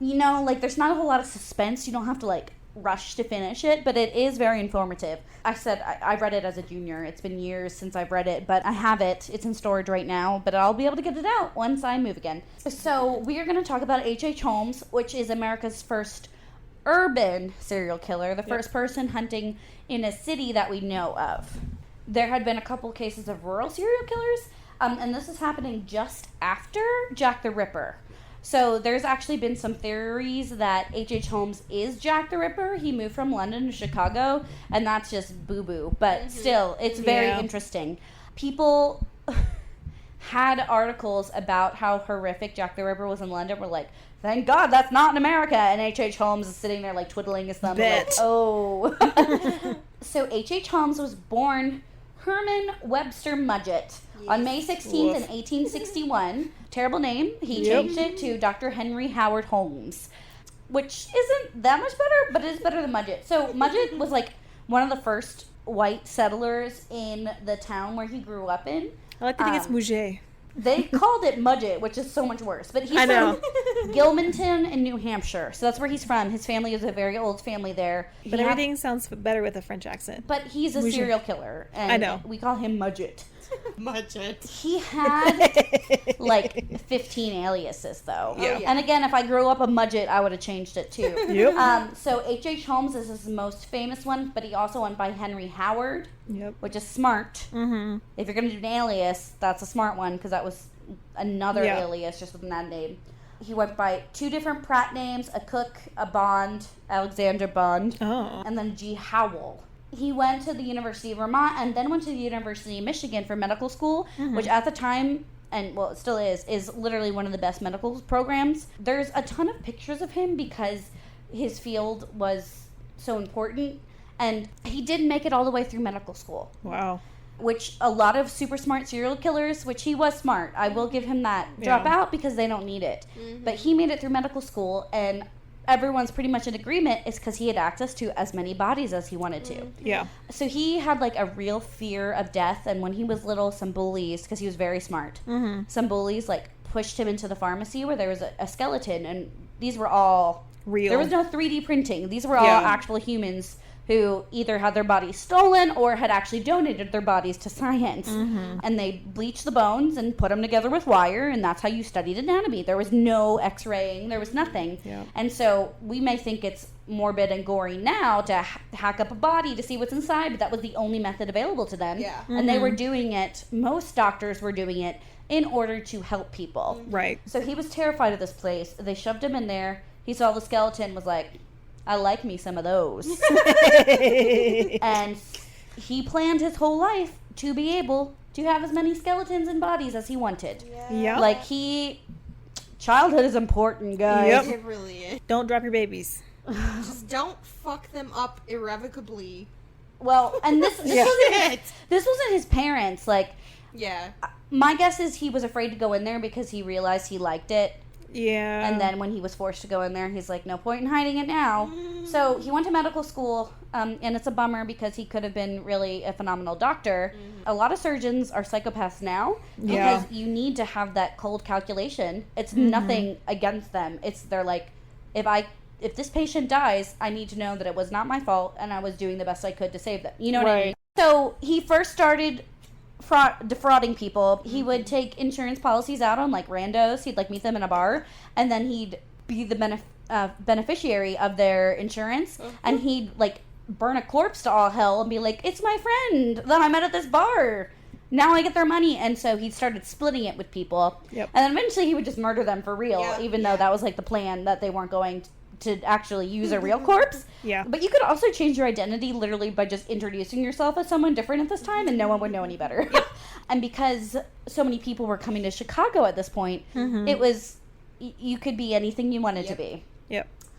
You know, like there's not a whole lot of suspense. You don't have to like rush to finish it, but it is very informative. I said I read it as a junior. It's been years since I've read it, but I have it. It's in storage right now, but I'll be able to get it out once I move again. So we are going to talk about H.H. Holmes, which is America's first urban serial killer, the first person hunting in a city that we know of. There had been a couple cases of rural serial killers, and this is happening just after Jack the Ripper. So there's actually been some theories that H.H. Holmes is Jack the Ripper. He moved from London to Chicago, and that's just boo-boo. But still, it's very interesting. People had articles about how horrific Jack the Ripper was in London. Were like, thank God that's not in America. And H.H. Holmes is sitting there, like, twiddling his thumb. Like, oh. So H.H. Holmes was born Herman Webster Mudgett on May 16th in 1861. Terrible name. He changed it to Dr. Henry Howard Holmes, which isn't that much better, but it is better than Mudgett. So Mudgett was, like, one of the first white settlers in the town where he grew up in. I like to think it's Mouget. They called it Mudgett, which is so much worse. But he's from Gilmanton in New Hampshire. So that's where he's from. His family is a very old family there. But everything sounds better with a French accent. But he's a serial killer. And I know. We call him Mudgett. Mudgett. He had like 15 aliases, though. Yeah. And again, if I grew up a Mudgett, I would have changed it too. Yep. So H.H. Holmes is his most famous one, but he also went by Henry Howard, which is smart. Mm-hmm. If you're going to do an alias, that's a smart one, because that was another alias just with that name. He went by 2 different Pratt names, a Cook, a Bond, Alexander Bond, and then G. Howell. He went to the University of Vermont and then went to the University of Michigan for medical school, which at the time, and well, it still is literally one of the best medical programs. There's a ton of pictures of him because his field was so important, and he did make it all the way through medical school. Wow. Which a lot of super smart serial killers, which he was smart, I will give him that, drop out because they don't need it. But he made it through medical school, and everyone's pretty much in agreement is because he had access to as many bodies as he wanted to. Yeah. So he had like a real fear of death, and when he was little, some bullies, because he was very smart, some bullies like pushed him into the pharmacy where there was a skeleton, and these were all real. There was no 3D printing. These were all actual humans who either had their bodies stolen or had actually donated their bodies to science. And they bleached the bones and put them together with wire, and that's how you studied anatomy. There was no x-raying. There was nothing. And so we may think it's morbid and gory now to hack up a body to see what's inside, but that was the only method available to them. And they were doing it, most doctors were doing it, in order to help people. Right. So he was terrified of this place. They shoved him in there. He saw the skeleton, was like, I like me some of those. And he planned his whole life to be able to have as many skeletons and bodies as he wanted. Like childhood is important, guys. It really is. Don't drop your babies. Just don't fuck them up irrevocably. Well, and this wasn't his parents. Like, my guess is he was afraid to go in there because he realized he liked it. Yeah. And then when he was forced to go in there, he's like, no point in hiding it now. So he went to medical school, and it's a bummer because he could have been really a phenomenal doctor. A lot of surgeons are psychopaths now because you need to have that cold calculation. It's nothing against them. They're like, if this patient dies, I need to know that it was not my fault and I was doing the best I could to save them. You know what I mean? So he first started defrauding people. He would take insurance policies out on like randos. He'd like meet them in a bar, and then he'd be the beneficiary of their insurance, and he'd like burn a corpse to all hell and be like, it's my friend that I met at this bar, now I get their money. And so he started splitting it with people, and then eventually he would just murder them for real, even though that was like the plan, that they weren't going to actually use a real corpse. But you could also change your identity literally by just introducing yourself as someone different at this time, and no one would know any better. And because so many people were coming to Chicago at this point, it was, you could be anything you wanted to be.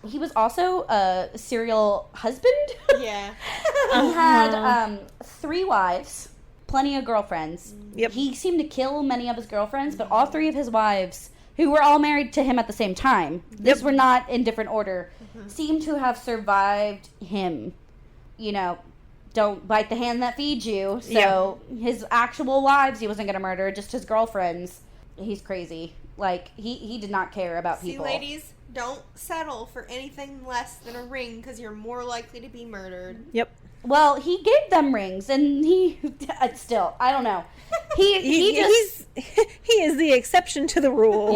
He was also a serial husband. He had 3 wives, plenty of girlfriends. He seemed to kill many of his girlfriends, but all 3 of his wives, who were all married to him at the same time, these were not in different order, seem to have survived him. You know, don't bite the hand that feeds you. So his actual wives he wasn't going to murder, just his girlfriends. He's crazy. Like, he did not care about people. See, ladies, don't settle for anything less than a ring because you're more likely to be murdered. Well, he gave them rings, and he still, I don't know. He is the exception to the rule.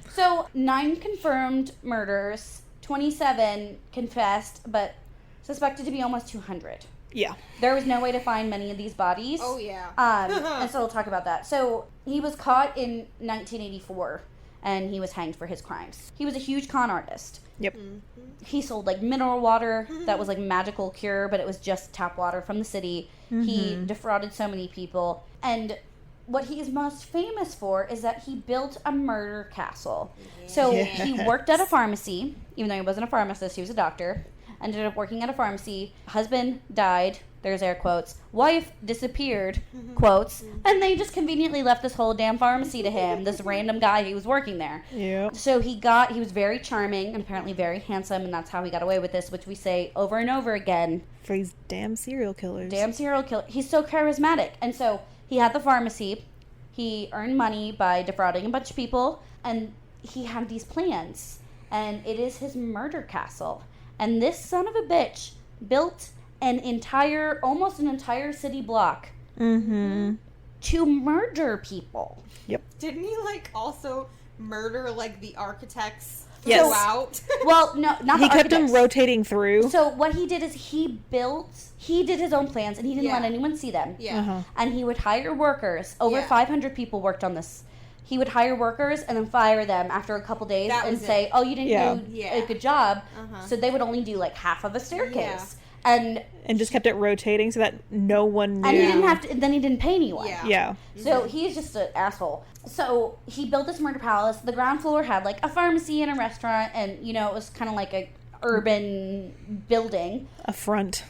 So 9 confirmed murders, 27 confessed, but suspected to be almost 200. There was no way to find many of these bodies. And so we'll talk about that. So he was caught in 1984, and he was hanged for his crimes. He was a huge con artist. Yep. He sold like mineral water that was like magical cure, but it was just tap water from the city. He defrauded so many people. And what he is most famous for is that he built a murder castle. So he worked at a pharmacy, even though he wasn't a pharmacist, he was a doctor. Ended up working at a pharmacy. Husband died, there's air quotes. Wife disappeared, quotes. And they just conveniently left this whole damn pharmacy to him, this random guy who was working there. Yeah. So he was very charming and apparently very handsome, and that's how he got away with this, which we say over and over again. For these damn serial killers. Damn serial killer. He's so charismatic. And so he had the pharmacy. He earned money by defrauding a bunch of people, and he had these plans. And it is his murder castle. And this son of a bitch built almost an entire city block to murder people. Yep. Didn't he, like, also murder, like, the architects Yes. throughout? Well, no, not He the kept them architects. rotating through. So what he did is he did his own plans, and he didn't let anyone see them. Yeah. And he would hire workers. Over Yeah. 500 people worked on this. He would hire workers and then fire them after a couple days That and was say, it. "Oh, you didn't do Yeah. a good job." Uh-huh. So they would only do like half of a staircase. And And just kept it rotating so that no one knew. he didn't have to. Then he didn't pay anyone. Yeah. Yeah. So he's just an asshole. So he built this murder palace. The ground floor had like a pharmacy and a restaurant, and it was kind of like a urban building. A front.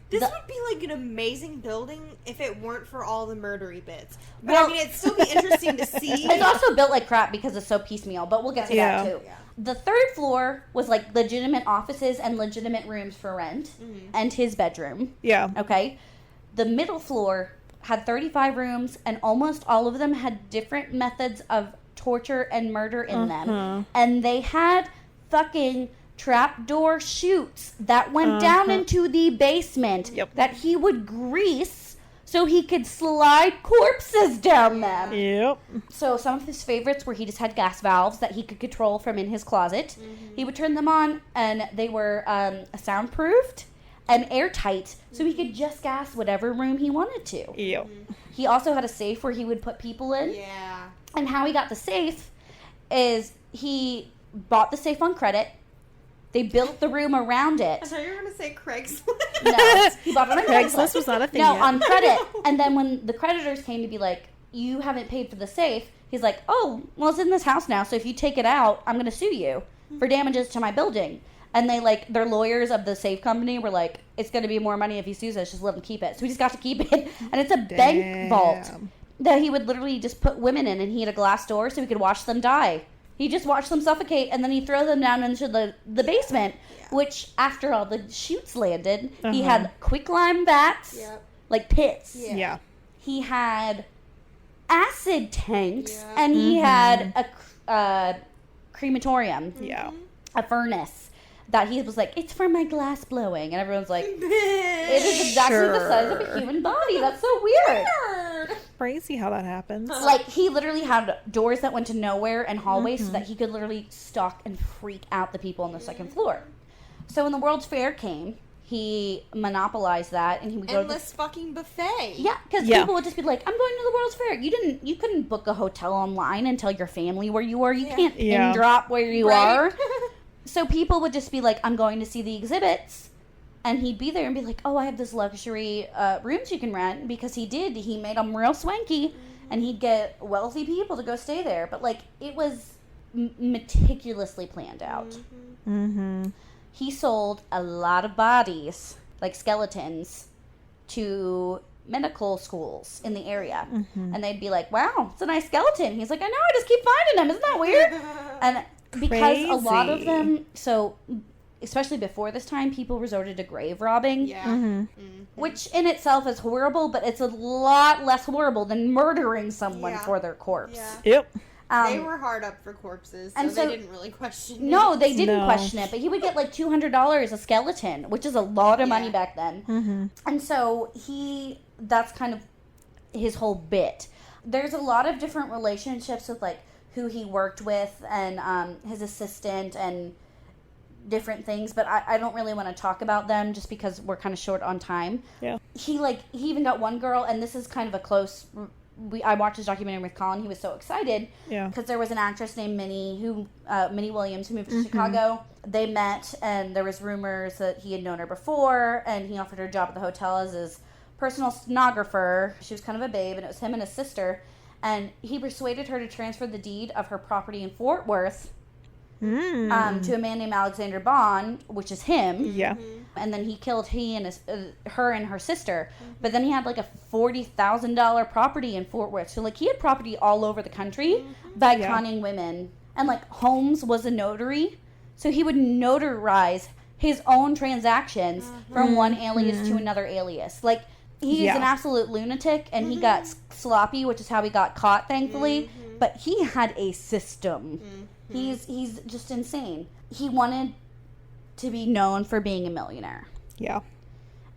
This would be like an amazing building if it weren't for all the murdery bits. But Well- I mean, it'd still be interesting to see. It's also built like crap because it's so piecemeal, but we'll get to Yeah. that too. Yeah. The third floor was like legitimate offices and legitimate rooms for rent, and his bedroom. Yeah. Okay. The middle floor had 35 rooms, and almost all of them had different methods of torture and murder in them. And they had fucking trapdoor chutes that went down into the basement that he would grease so he could slide corpses down them. Yep. So some of his favorites were he just had gas valves that he could control from in his closet. He would turn them on, and they were soundproofed and airtight, so he could just gas whatever room he wanted to. Yep. He also had a safe where he would put people in. Yeah. And how he got the safe is he bought the safe on credit. They built the room around I it. thought you were going to say Craigslist. No, he bought it on Craigslist Craigslist. was not a thing No, yet. on credit. And then when the creditors came to be like, "You haven't paid for the safe," he's like, "Oh, well, it's in this house now, so if you take it out, I'm going to sue you for damages to my building." And they, like, their lawyers of the safe company were like, "It's going to be more money if he sues us, just let him keep it." So he just got to keep it. And it's a bank vault that he would literally just put women in, and he had a glass door so he could watch them die. He just watched them suffocate, and then he'd throw them down into the basement, which, after all the chutes landed, he had quicklime vats, Yep. like pits. Yeah. Yeah. He had acid tanks, Yeah. and he had a crematorium, Yeah. a furnace, that he was like, "It's for my glass blowing," and everyone's like, "It is exactly the size of a human body. That's so weird." Crazy how that happens. Like, he literally had doors that went to nowhere and hallways so that he could literally stalk and freak out the people on the second floor. So when the World's Fair came, he monopolized that, and he would go Endless fucking buffet. Yeah, because people would just be like, "I'm going to the World's Fair." You couldn't book a hotel online and tell your family where you were. You can't pin drop where you are. So people would just be like, "I'm going to see the exhibits." And he'd be there and be like, "Oh, I have this luxury rooms you can rent," because he made them real swanky, and he'd get wealthy people to go stay there. But, like, it was meticulously planned out. He sold a lot of bodies, like skeletons, to medical schools in the area. And they'd be like, "Wow, it's a nice skeleton." He's like, "I know, I just keep finding them. Isn't that weird?" And because a lot of them, so especially before this time, people resorted to grave robbing. Yeah. Which in itself is horrible, but it's a lot less horrible than murdering someone for their corpse. Yeah. Yep. They were hard up for corpses, so, and so- they didn't really question it. No, they didn't No. question it, but he would get like $200 a skeleton, which is a lot of money back then. And so that's kind of his whole bit. There's a lot of different relationships with like who he worked with and his assistant and different things, but I don't really want to talk about them just because we're kind of short on time. Yeah. He even got one girl, and this is kind of a close I watched this documentary with Colin. He was so excited Yeah. because there was an actress named Minnie Williams, who moved to Chicago. They met, and there was rumors that he had known her before, and he offered her a job at the hotel as his personal stenographer. She was kind of a babe, and it was him and his sister. And he persuaded her to transfer the deed of her property in Fort Worth to a man named Alexander Bond, which is him. Yeah. And then he killed her and her sister. But then he had like a $40,000 property in Fort Worth. So like he had property all over the country by conning women. And like Holmes was a notary, so he would notarize his own transactions from one alias to another alias. Like he is an absolute lunatic, and he got sloppy, which is how he got caught, thankfully. But he had a system. He's just insane. He wanted to be known for being a millionaire. Yeah.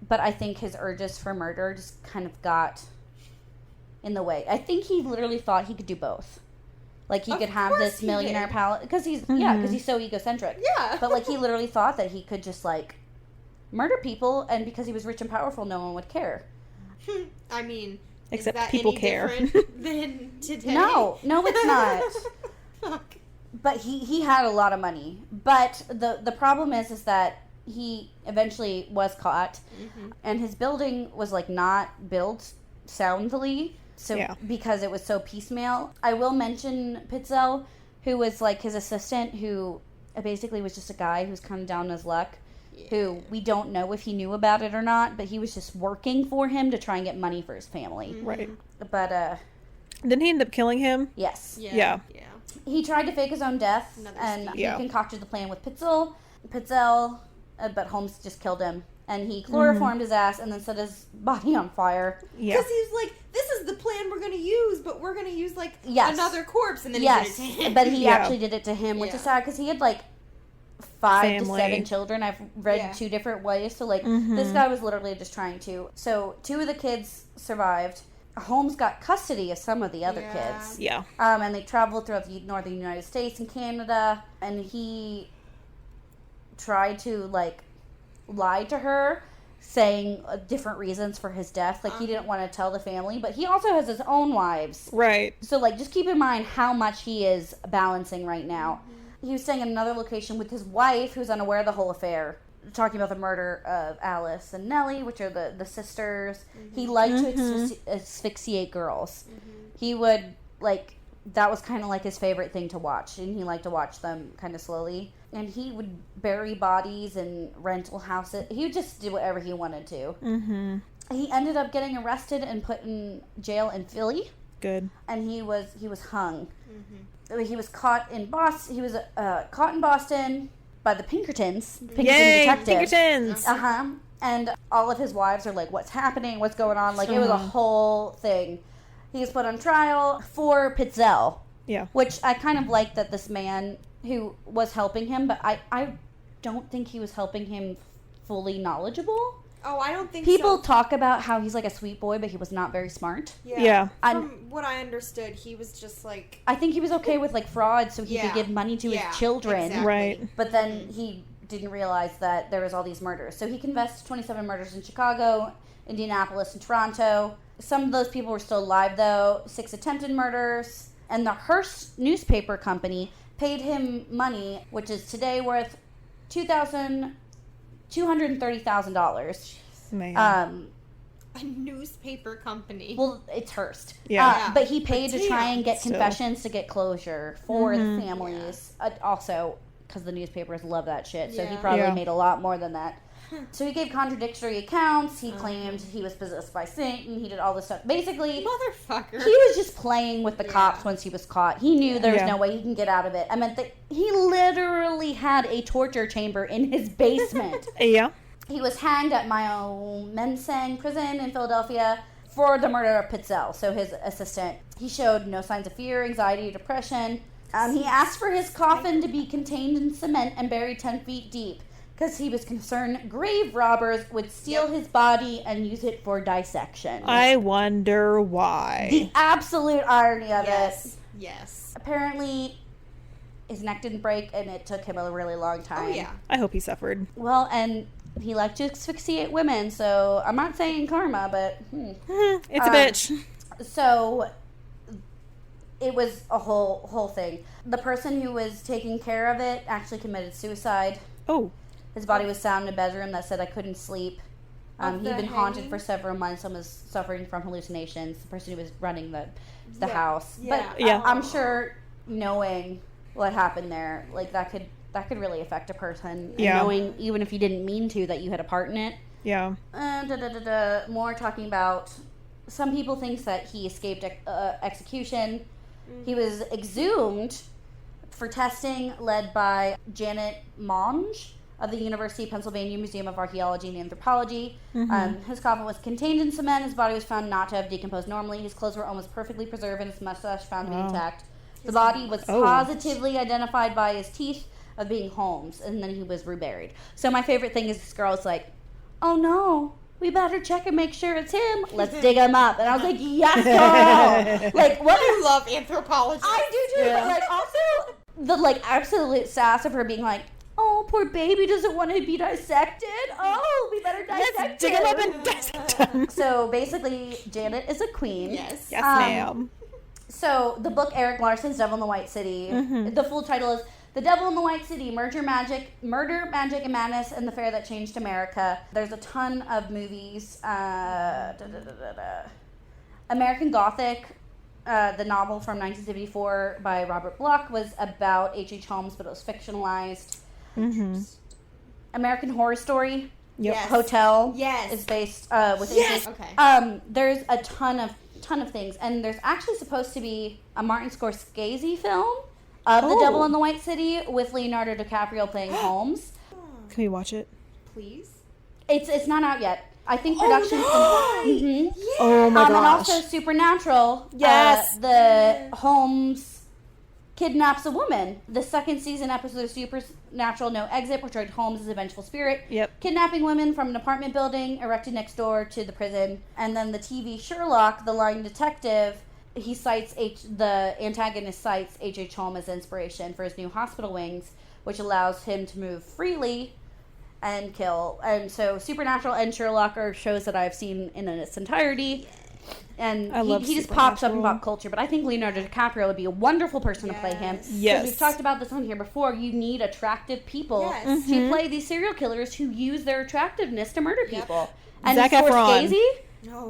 But I think his urges for murder just kind of got in the way. I think he literally thought he could do both. Like he could have this millionaire palace because he's so egocentric. Yeah. But like he literally thought that he could just like murder people, and because he was rich and powerful, no one would care. I mean, except is that people any care. different than today? No, it's not. Fuck. But he had a lot of money. But the problem is that he eventually was caught, and his building was like not built soundly. So because it was so piecemeal. I will mention Pitzel, who was like his assistant, who basically was just a guy who's kind of down on his luck, who we don't know if he knew about it or not, but he was just working for him to try and get money for his family. Right. But didn't he end up killing him? yes. Yeah. He tried to fake his own death, and he concocted the plan with Pitzel, but Holmes just killed him. And he chloroformed his ass and then set his body on fire. Yeah. Because he's like, this is the plan we're going to use, but we're going to use, like, another corpse. And then he did it to him. But he actually did it to him, which is sad, because he had, like, 5 to 7 children. I've read 2 different ways. So, like, this guy was literally just trying to. So, 2 of the kids survived. Holmes got custody of some of the other kids. Yeah. And they traveled throughout the northern United States and Canada. And he tried to, like, lied to her, saying different reasons for his death. Like, he didn't want to tell the family, but he also has his own wives. Right. So, like, just keep in mind how much he is balancing right now. He was staying in another location with his wife, who's unaware of the whole affair, talking about the murder of Alice and Nellie, which are the sisters. He liked to asphyxiate girls. He would, like, that was kind of like his favorite thing to watch, and he liked to watch them kind of slowly. And he would bury bodies in rental houses. He would just do whatever he wanted to. He ended up getting arrested and put in jail in Philly. Good. And he was hung. He was caught in Boston. He was caught in Boston by the Pinkertons. Yay, detectives. Pinkertons! And all of his wives are like, what's happening? What's going on? Like, it was a whole thing. He was put on trial for Pitzel. Yeah. Which I kind of like that this man who was helping him, but I don't think he was helping him fully knowledgeable. Oh, I don't think People so. talk about how he's like a sweet boy, but he was not very smart. Yeah. From what I understood, he was just like... I think he was okay with like fraud so he could give money to his children. Exactly. Right. But then he didn't realize that there was all these murders. So he confessed to 27 murders in Chicago, Indianapolis, and Toronto. Some of those people were still alive, though. 6 attempted murders. And the Hearst newspaper company paid him money, which is today worth $230,000. Man. A newspaper company. Well, it's Hearst. Yeah. But he paid to try and get Still. confessions to get closure for the families. Also, because the newspapers love that shit. So he probably made a lot more than that. So he gave contradictory accounts. He claimed he was possessed by Satan. He did all this stuff. Basically, Motherfucker. he was just playing with the cops once he was caught. He knew there was no way he can get out of it. I meant that he literally had a torture chamber in his basement. Yeah. He was hanged at Mensang prison in Philadelphia for the murder of Pitzel, so his assistant. He showed no signs of fear, anxiety, or depression. He asked for his coffin to be contained in cement and buried 10 feet deep because he was concerned grave robbers would steal his body and use it for dissection. I wonder why. The absolute irony of it. Yes. Apparently, his neck didn't break, and it took him a really long time. Oh, yeah. I hope he suffered. Well, and he liked to asphyxiate women, so I'm not saying karma, but... It's a bitch. So it was a whole thing. The person who was taking care of it actually committed suicide. Oh. His body was found in a bedroom that said, "I couldn't sleep." He'd been haunted for several months and was suffering from hallucinations. The person who was running the house. Yeah. But I'm sure knowing what happened there, like that could really affect a person. And knowing, even if you didn't mean to, that you had a part in it. Yeah. More talking about, some people think that he escaped execution. He was exhumed for testing, led by Janet Monge of the University of Pennsylvania Museum of Archaeology and Anthropology. His coffin was contained in cement. His body was found not to have decomposed normally. His clothes were almost perfectly preserved and his mustache found to be intact. The body was positively identified by his teeth of being Holmes, and then he was reburied. So my favorite thing is this girl's like, "Oh no, we better check and make sure it's him. Let's dig him up." And I was like, "Yes, girl!" Like, what? I love anthropology. I do too. But like, also the like absolute sass of her being like, "Oh, poor baby doesn't want to be dissected. Oh, we better dissect him. Dig him up and dissect him." So basically, Janet is a queen. Yes. Yes, ma'am. So the book Eric Larson's Devil in the White City. The full title is The Devil in the White City: Murder, Magic, and Madness, and the Fair That Changed America. There's a ton of movies. American Gothic, the novel from 1974 by Robert Bloch, was about H.H. Holmes, but it was fictionalized. American Horror Story. Yep. Yes. Hotel. Yes. Is based with Yes. H.H. Okay. There's a ton of things, and there's actually supposed to be a Martin Scorsese film of The Devil in the White City with Leonardo DiCaprio playing Holmes. Can we watch it? Please. It's not out yet. I think production. Oh my And gosh. also Supernatural. Yes. The Holmes kidnaps a woman. The second season episode of Supernatural, No Exit, portrayed Holmes as a vengeful spirit. Yep. Kidnapping women from an apartment building erected next door to the prison. And then the TV Sherlock, the lying detective, he cites the antagonist cites H.H. Holmes as inspiration for his new hospital wings, which allows him to move freely and kill. And so Supernatural and Sherlock are shows that I've seen in its entirety. And he just pops up in pop culture. But I think Leonardo DiCaprio would be a wonderful person to play him. Yes. Because we've talked about this on here before. You need attractive people to play these serial killers who use their attractiveness to murder people. And Zac Efron. Scorsese,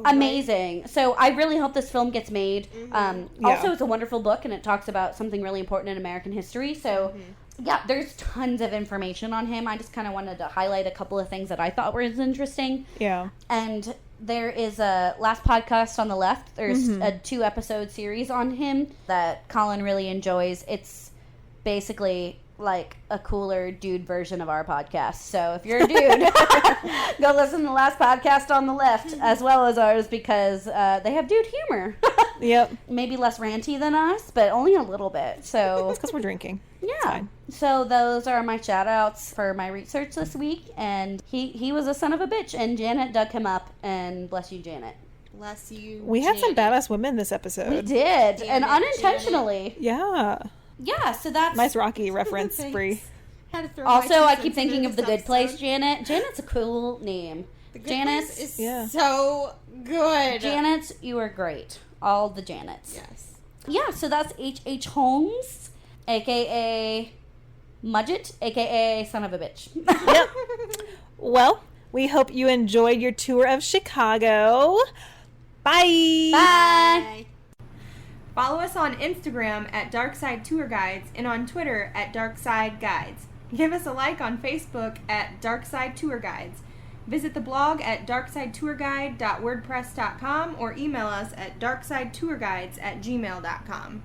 amazing. So I really hope this film gets made. Also, it's a wonderful book, and it talks about something really important in American history. So, yeah, there's tons of information on him. I just kind of wanted to highlight a couple of things that I thought were interesting. Yeah. And there is a Last Podcast on the Left. There's a 2-episode series on him that Colin really enjoys. It's basically like a cooler dude version of our podcast. So if you're a dude, go listen to the Last Podcast on the Left as well as ours, because they have dude humor. Yep. Maybe less ranty than us, but only a little bit. So That's because we're drinking. It's yeah. fine. So those are my shout outs for my research this week. And he was a son of a bitch, and Janet dug him up, and bless you, Janet. Bless you. We had some Janet. badass women this episode. We did. Janet, And unintentionally. Yeah. Yeah, so that's Nice Rocky reference, Thanks. Bree. Had to throw also, my I two keep cents into thinking of The this Good Place, episode. Janet. Janet's a cool name. The Good Janice Place is Yeah. so good. Janet, you are great. All the Janets. Yes. Yeah, so that's H.H. Holmes, a.k.a. Mudget, a.k.a. son of a bitch. Yep. Well, we hope you enjoyed your tour of Chicago. Bye. Bye. Follow us on Instagram at Darkside Tour Guides and on Twitter at Darkside Guides. Give us a like on Facebook at Darkside Tour Guides. Visit the blog at darksidetourguide.wordpress.com or email us at darksidetourguides@gmail.com.